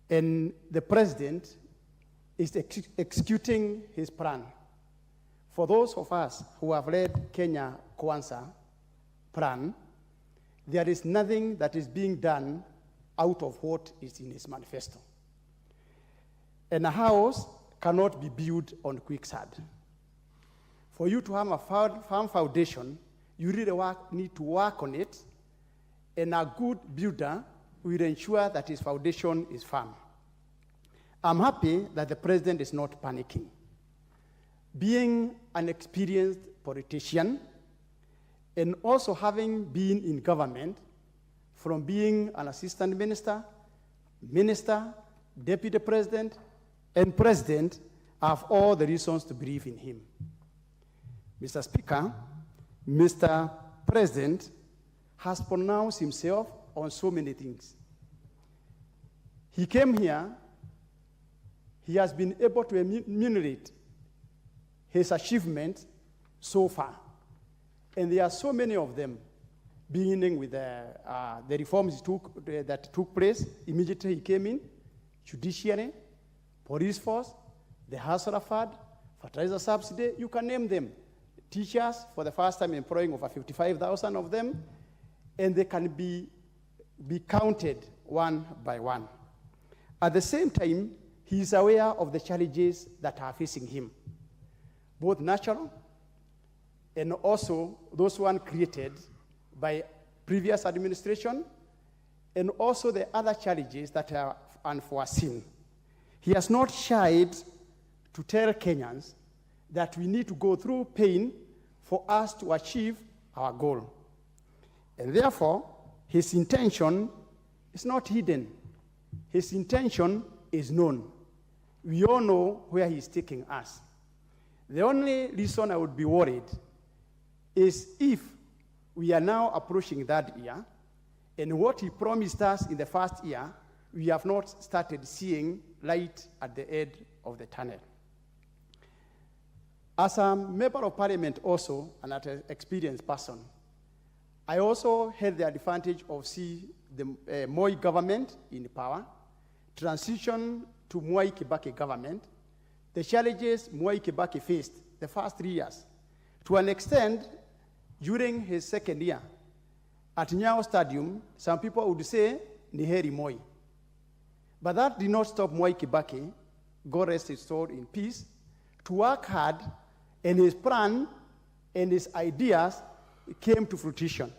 And the President is executing his plan. For those of us who have read Kenya Kwanza plan, there is nothing that is being done out of what is in his manifesto. And a house cannot be built on quicksand. For you to have a firm foundation, you really need to work on it, and a good builder will ensure that his foundation is firm. I'm happy that the president is not panicking. Being an experienced politician, and also having been in government, from being an assistant minister, deputy president, and president, I have all the reasons to believe in him. Mr. Speaker, Mr. President has pronounced himself on so many things. He came here, he has been able to enumerate his achievements so far. And there are so many of them, beginning with the reforms that took place immediately he came in: judiciary, police force, the Hustler Fund, fertilizer subsidy, you can name them. Teachers, for the first time employing over 55,000 of them, and they can be counted one by one. At the same time, he is aware of the challenges that are facing him, both natural and also those one created by previous administration, and also the other challenges that are unforeseen. He has not shied to tell Kenyans that we need to go through pain for us to achieve our goal. And therefore, his intention is not hidden. His intention is known. We all know where he's taking us. The only reason I would be worried is if we are now approaching that year, and what he promised us in the first year, we have not started seeing light at the end of the tunnel. As a member of parliament also, and as an experienced person, I also had the advantage of seeing the Moi government in power, transition to Mwai Kibaki government, the challenges Mwai Kibaki faced the first 3 years. To an extent, during his second year, at Nyao Stadium, some people would say, ni heri Moi. But that did not stop Mwai Kibaki, God rest his soul in peace, to work hard, and his plan and his ideas came to fruition.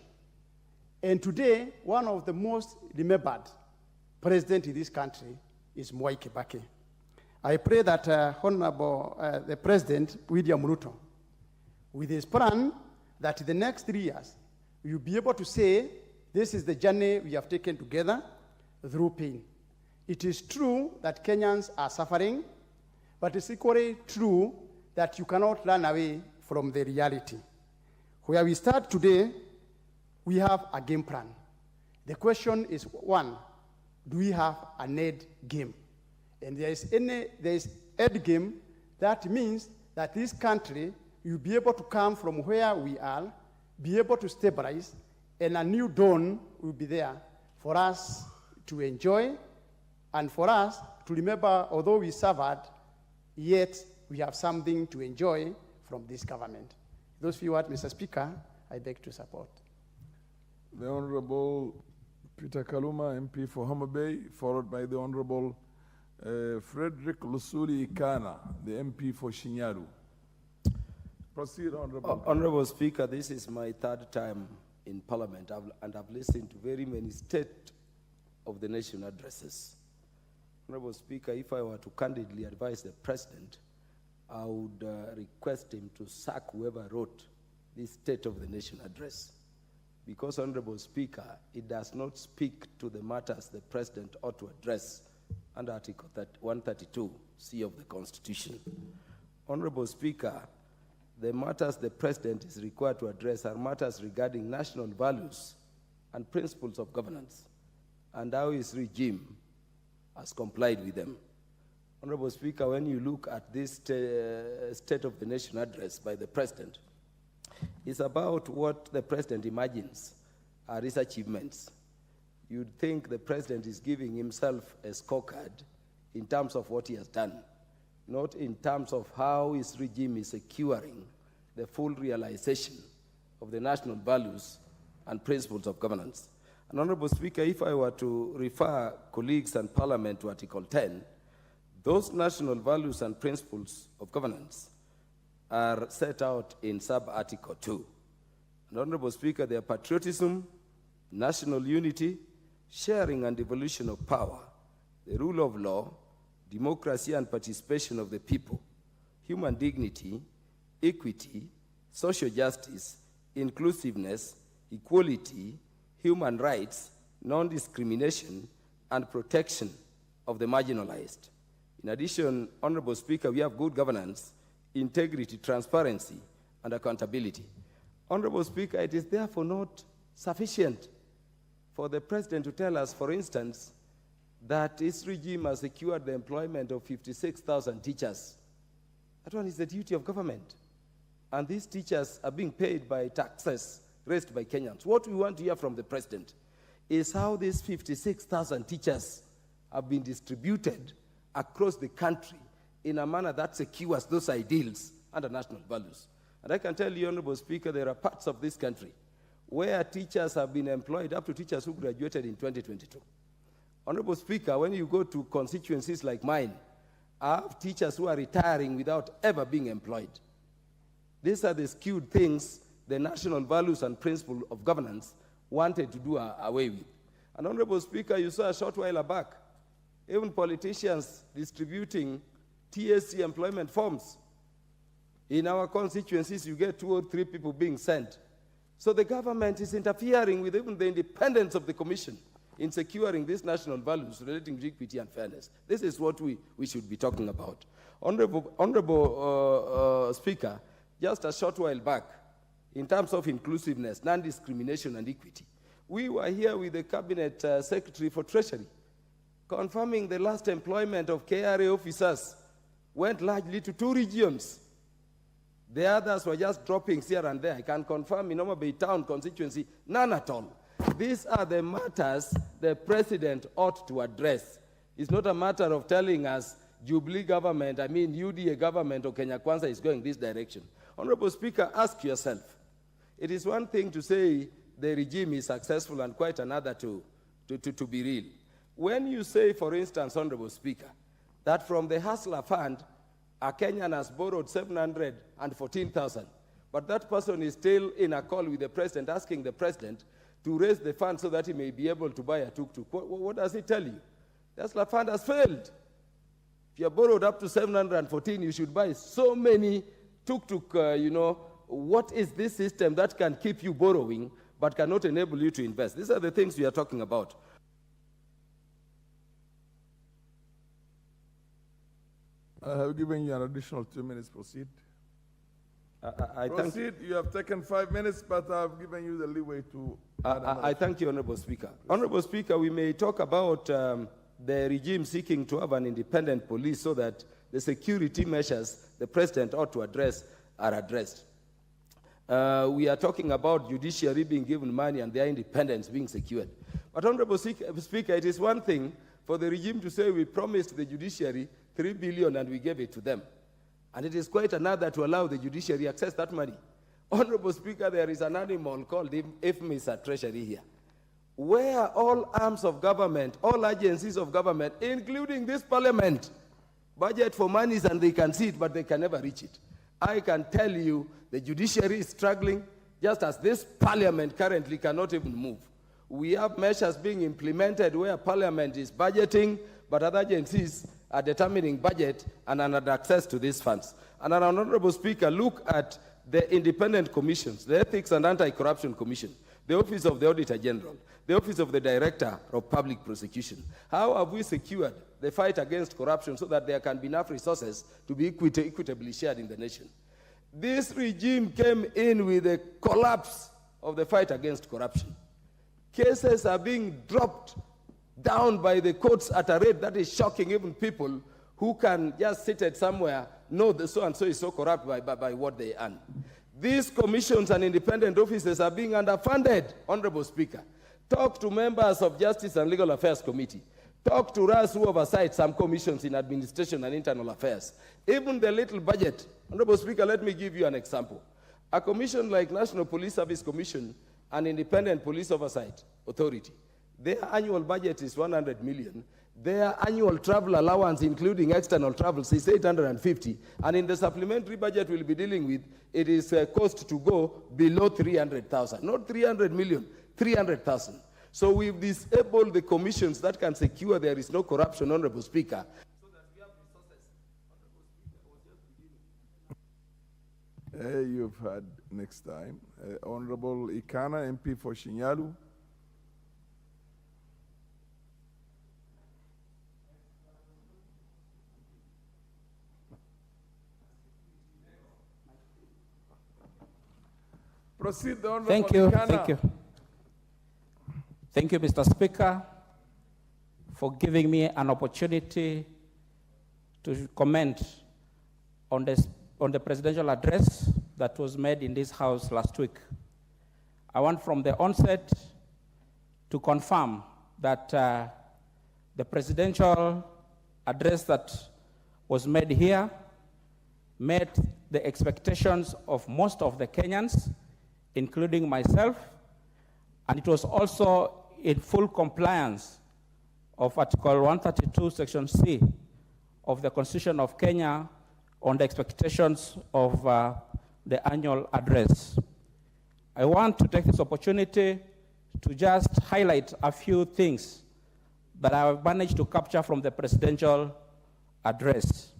And today, one of the most remembered presidents in this country is Mwai Kibaki. I pray that Honorable the President, William Ruto, with his plan, that in the next 3 years, we will be able to say, this is the journey we have taken together through pain. It is true that Kenyans are suffering, but it's equally true that you cannot run away from the reality. Where we start today, we have a game plan. The question is, one, do we have an end game? And there is end game, that means that this country will be able to come from where we are, be able to stabilize, and a new dawn will be there for us to enjoy, and for us to remember, although we suffered, yet we have something to enjoy from this government. Those few words, Mr. Speaker, I beg to support. The Honorable Peter Kaluma, MP for Homa Bay, followed by the Honorable Frederick Lusuli Ikana, the MP for Shinyaru. Proceed, Honorable. Honorable Speaker, this is my third time in Parliament, and I've listened to very many State of the Nation addresses. Honorable Speaker, if I were to candidly advise the President, I would request him to sack whoever wrote this State of the Nation address. Because, Honorable Speaker, it does not speak to the matters the President ought to address under Article 132C of the Constitution. Honorable Speaker, the matters the President is required to address are matters regarding national values and principles of governance, and how his regime has complied with them. Honorable Speaker, when you look at this State of the Nation address by the President, it's about what the President imagines are his achievements. You'd think the President is giving himself a scorecard in terms of what he has done. not in terms of how his regime is securing the full realization of the national values and principles of governance. And Honorable Speaker, if I were to refer colleagues and Parliament to Article 10, those national values and principles of governance are set out in sub-Article 2. And Honorable Speaker, they are patriotism, national unity, sharing and devolution of power, the rule of law, democracy and participation of the people, human dignity, equity, social justice, inclusiveness, equality, human rights, non-discrimination, and protection of the marginalized. In addition, Honorable Speaker, we have good governance, integrity, transparency, and accountability. Honorable Speaker, it is therefore not sufficient for the President to tell us, for instance, that his regime has secured the employment of 56,000 teachers. That one is the duty of government. And these teachers are being paid by taxes raised by Kenyans. What we want to hear from the President is how these 56,000 teachers have been distributed across the country in a manner that secures those ideals and the national values. And I can tell you, Honorable Speaker, there are parts of this country where teachers have been employed, up to teachers who graduated in 2022. Honorable Speaker, when you go to constituencies like mine, I have teachers who are retiring without ever being employed. These are the skewed things the national values and principles of governance wanted to do away with. And Honorable Speaker, you saw a short while back, even politicians distributing TSC employment forms. In our constituencies, you get 2 or 3 people being sent. So the government is interfering with even the independence of the commission in securing these national values relating to equity and fairness. This is what we should be talking about. Honorable Speaker, just a short while back, in terms of inclusiveness, non-discrimination, and equity, we were here with the Cabinet Secretary for Treasury, confirming the last employment of KRA officers went largely to 2 regions. The others were just droppings here and there. I can confirm in Homa Bay Town constituency, none at all. These are the matters the President ought to address. It's not a matter of telling us Jubilee government, UDA government or Kenya Kwanza is going this direction. Honorable Speaker, ask yourself. It is one thing to say the regime is successful and quite another to be real. When you say, for instance, Honorable Speaker, that from the Hustler Fund, a Kenyan has borrowed 714,000, but that person is still in a call with the President, asking the President to raise the fund so that he may be able to buy a tuk-tuk. What does he tell you? The Hustler Fund has failed. If you have borrowed up to 714, you should buy so many tuk-tuk, What is this system that can keep you borrowing but cannot enable you to invest? These are the things we are talking about. I have given you an additional 2 minutes. Proceed. Proceed. You have taken 5 minutes, but I have given you the leeway to. I thank you, Honorable Speaker. Honorable Speaker, we may talk about the regime seeking to have an independent police so that the security measures the President ought to address are addressed. We are talking about judiciary being given money and their independence being secured. But Honorable Speaker, it is one thing for the regime to say we promised the judiciary 3 billion and we gave it to them. And it is quite another to allow the judiciary access that money. Honorable Speaker, there is an animal called IFMIS at Treasury here, where all arms of government, all agencies of government, including this Parliament, budget for monies and they can see it, but they can never reach it. I can tell you the judiciary is struggling, just as this Parliament currently cannot even move. We have measures being implemented where Parliament is budgeting, but other agencies are determining budget and are not access to these funds. And an Honorable Speaker, look at the independent commissions, the Ethics and Anti-Corruption Commission, the Office of the Auditor General, the Office of the Director of Public Prosecution. How have we secured the fight against corruption so that there can be enough resources to be equitably shared in the nation? This regime came in with a collapse of the fight against corruption. Cases are being dropped down by the courts at a rate that is shocking even people who can just sit at somewhere, know that so-and-so is so corrupt by what they earn. These commissions and independent offices are being underfunded, Honorable Speaker. Talk to members of Justice and Legal Affairs Committee. Talk to us who oversight some commissions in administration and internal affairs. Even the little budget. Honorable Speaker, let me give you an example. A commission like National Police Service Commission and Independent Police Oversight Authority, their annual budget is 100 million. Their annual travel allowance, including external travels, is 850. And in the supplementary budget we'll be dealing with, it is a cost to go below 300,000. Not 300 million, 300,000. So we've disabled the commissions that can secure there is no corruption, Honorable Speaker. You've had next time. Honorable Ikana, MP for Shinyalu. Proceed, Honorable Thank you, Ikana. thank you. Thank you, Mr. Speaker, for giving me an opportunity to comment on the presidential address that was made in this House last week. I want from the onset to confirm that the presidential address that was made here met the expectations of most of the Kenyans, including myself, and it was also in full compliance of Article 132, Section C of the Constitution of Kenya on the expectations of the annual address. I want to take this opportunity to just highlight a few things that I have managed to capture from the presidential address.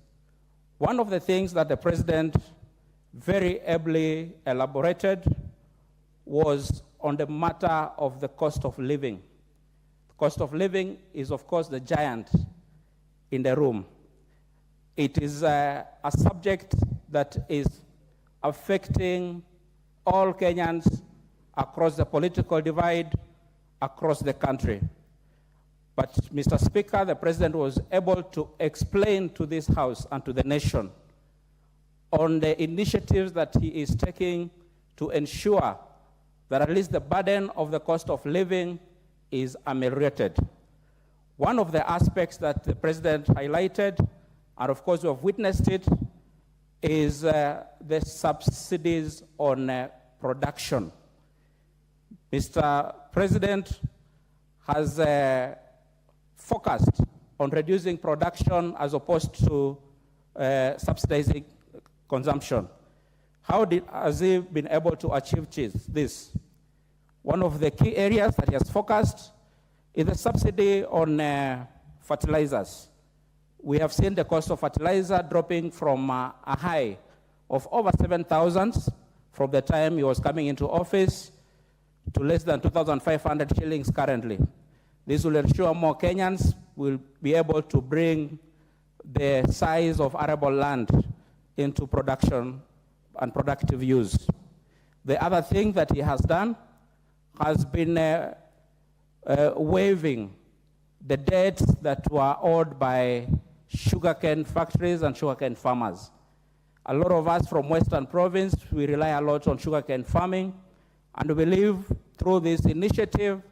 One of the things that the president very ably elaborated was on the matter of the cost of living. The cost of living is, of course, the giant in the room. It is a subject that is affecting all Kenyans across the political divide, across the country. But, Mr. Speaker, the president was able to explain to this House and to the nation on the initiatives that he is taking to ensure that at least the burden of the cost of living is ameliorated. One of the aspects that the president highlighted, and of course we have witnessed it, is the subsidies on production. Mr. President has focused on reducing production as opposed to subsidizing consumption. How has he been able to achieve this? One of the key areas that he has focused is the subsidy on fertilizers. We have seen the cost of fertilizer dropping from a high of over 7,000 from the time he was coming into office to less than 2,500 shillings currently. This will ensure more Kenyans will be able to bring the size of arable land into production and productive use. The other thing that he has done has been waiving the debts that were owed by sugarcane factories and sugarcane farmers. A lot of us from Western Province, we rely a lot on sugarcane farming, and we believe through this initiative,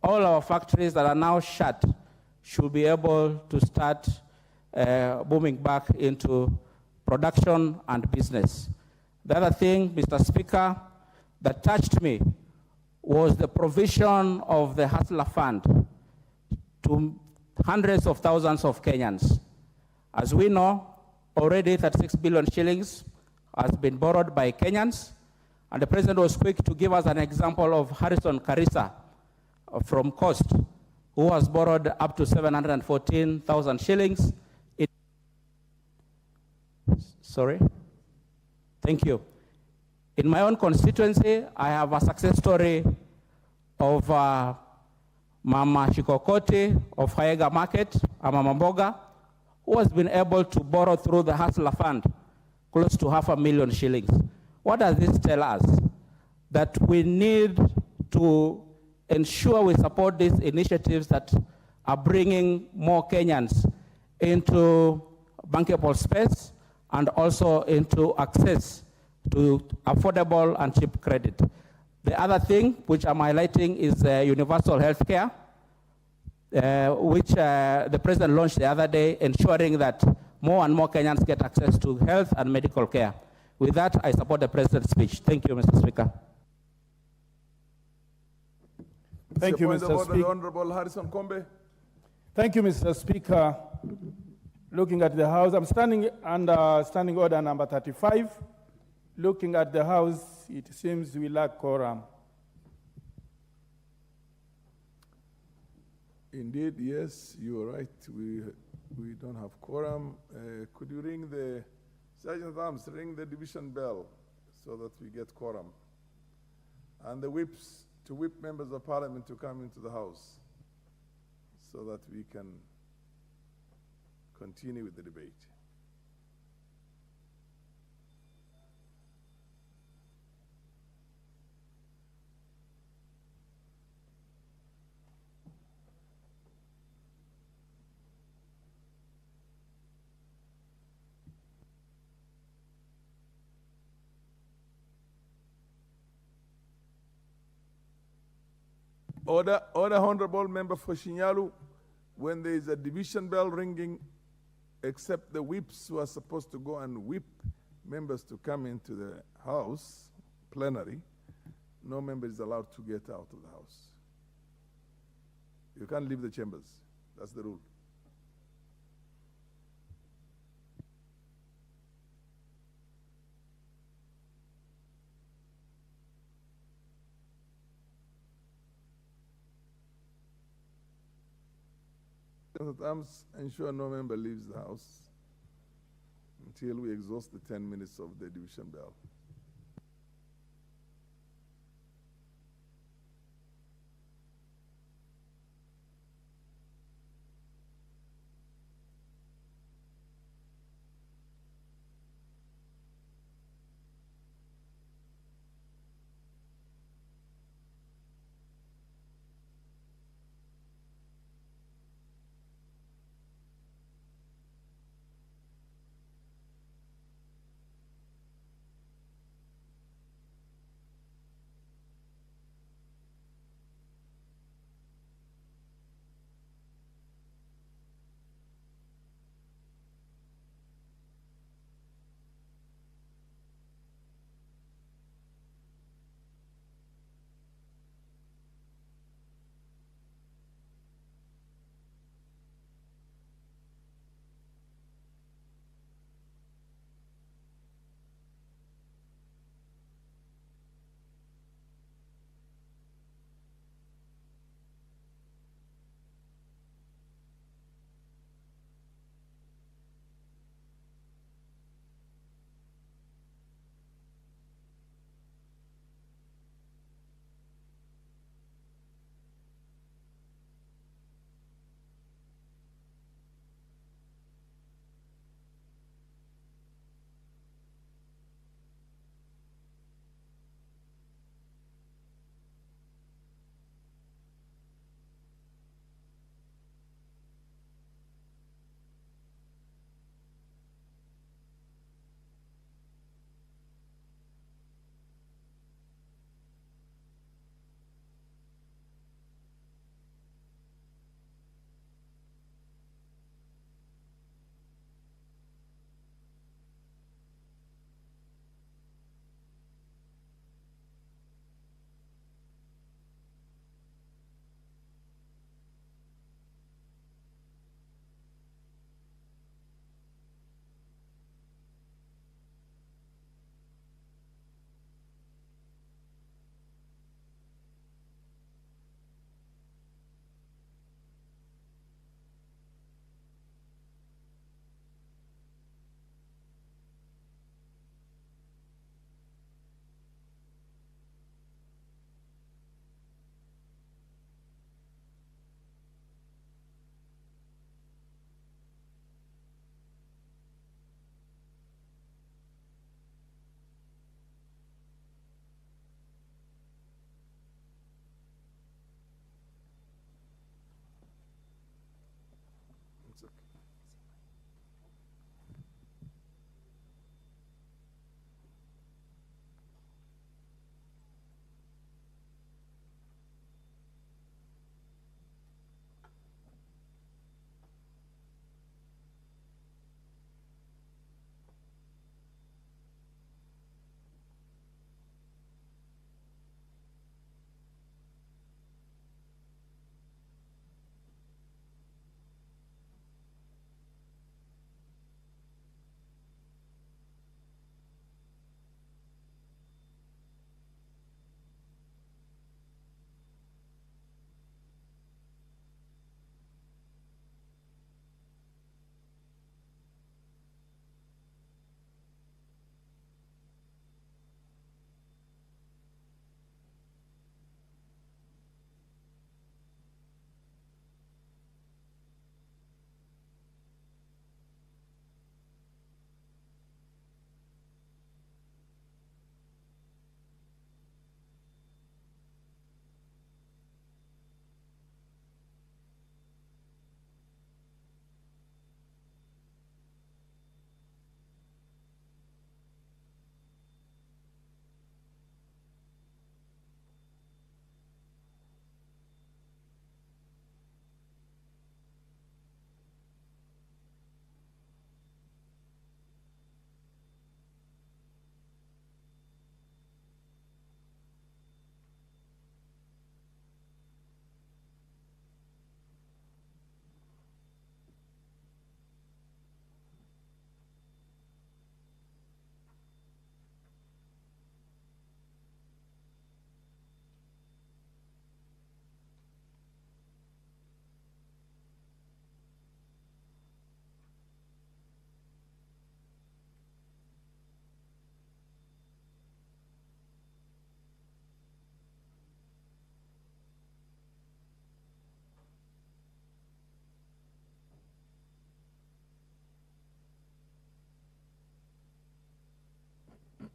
all our factories that are now shut should be able to start booming back into production and business. The other thing, Mr. Speaker, that touched me was the provision of the Hustler Fund to hundreds of thousands of Kenyans. As we know, already 36 billion shillings has been borrowed by Kenyans, and the president was quick to give us an example of Harrison Karisa from Coast, who has borrowed up to 714,000 shillings. Sorry? Thank you. In my own constituency, I have a success story of Mama Shikokoti of Haega Market, Mama Mboga, who has been able to borrow through the Hustler Fund close to 500,000 shillings. What does this tell us? That we need to ensure we support these initiatives that are bringing more Kenyans into bankable space and also into access to affordable and cheap credit. The other thing which I'm highlighting is universal health care. which the president launched the other day, ensuring that more and more Kenyans get access to health and medical care. With that, I support the president's speech. Thank you, Mr. Speaker. Thank you, Mr. Speaker. Honorable Harrison Kombe. Thank you, Mr. Speaker. Looking at the House, I'm standing under Standing Order number 35. Looking at the House, it seems we lack quorum. Indeed, yes, you are right. We don't have quorum. Could you ring the Sergeant at Arms, ring the division bell so that we get quorum? And the whips, to whip members of parliament to come into the House so that we can continue with the debate. Order, Honorable Member for Shinyalu, when there is a division bell ringing, except the whips who are supposed to go and whip members to come into the House, plenary, no member is allowed to get out of the House. You can't leave the chambers. That's the rule. At Arms, ensure no member leaves the House until we exhaust the 10 minutes of the division bell.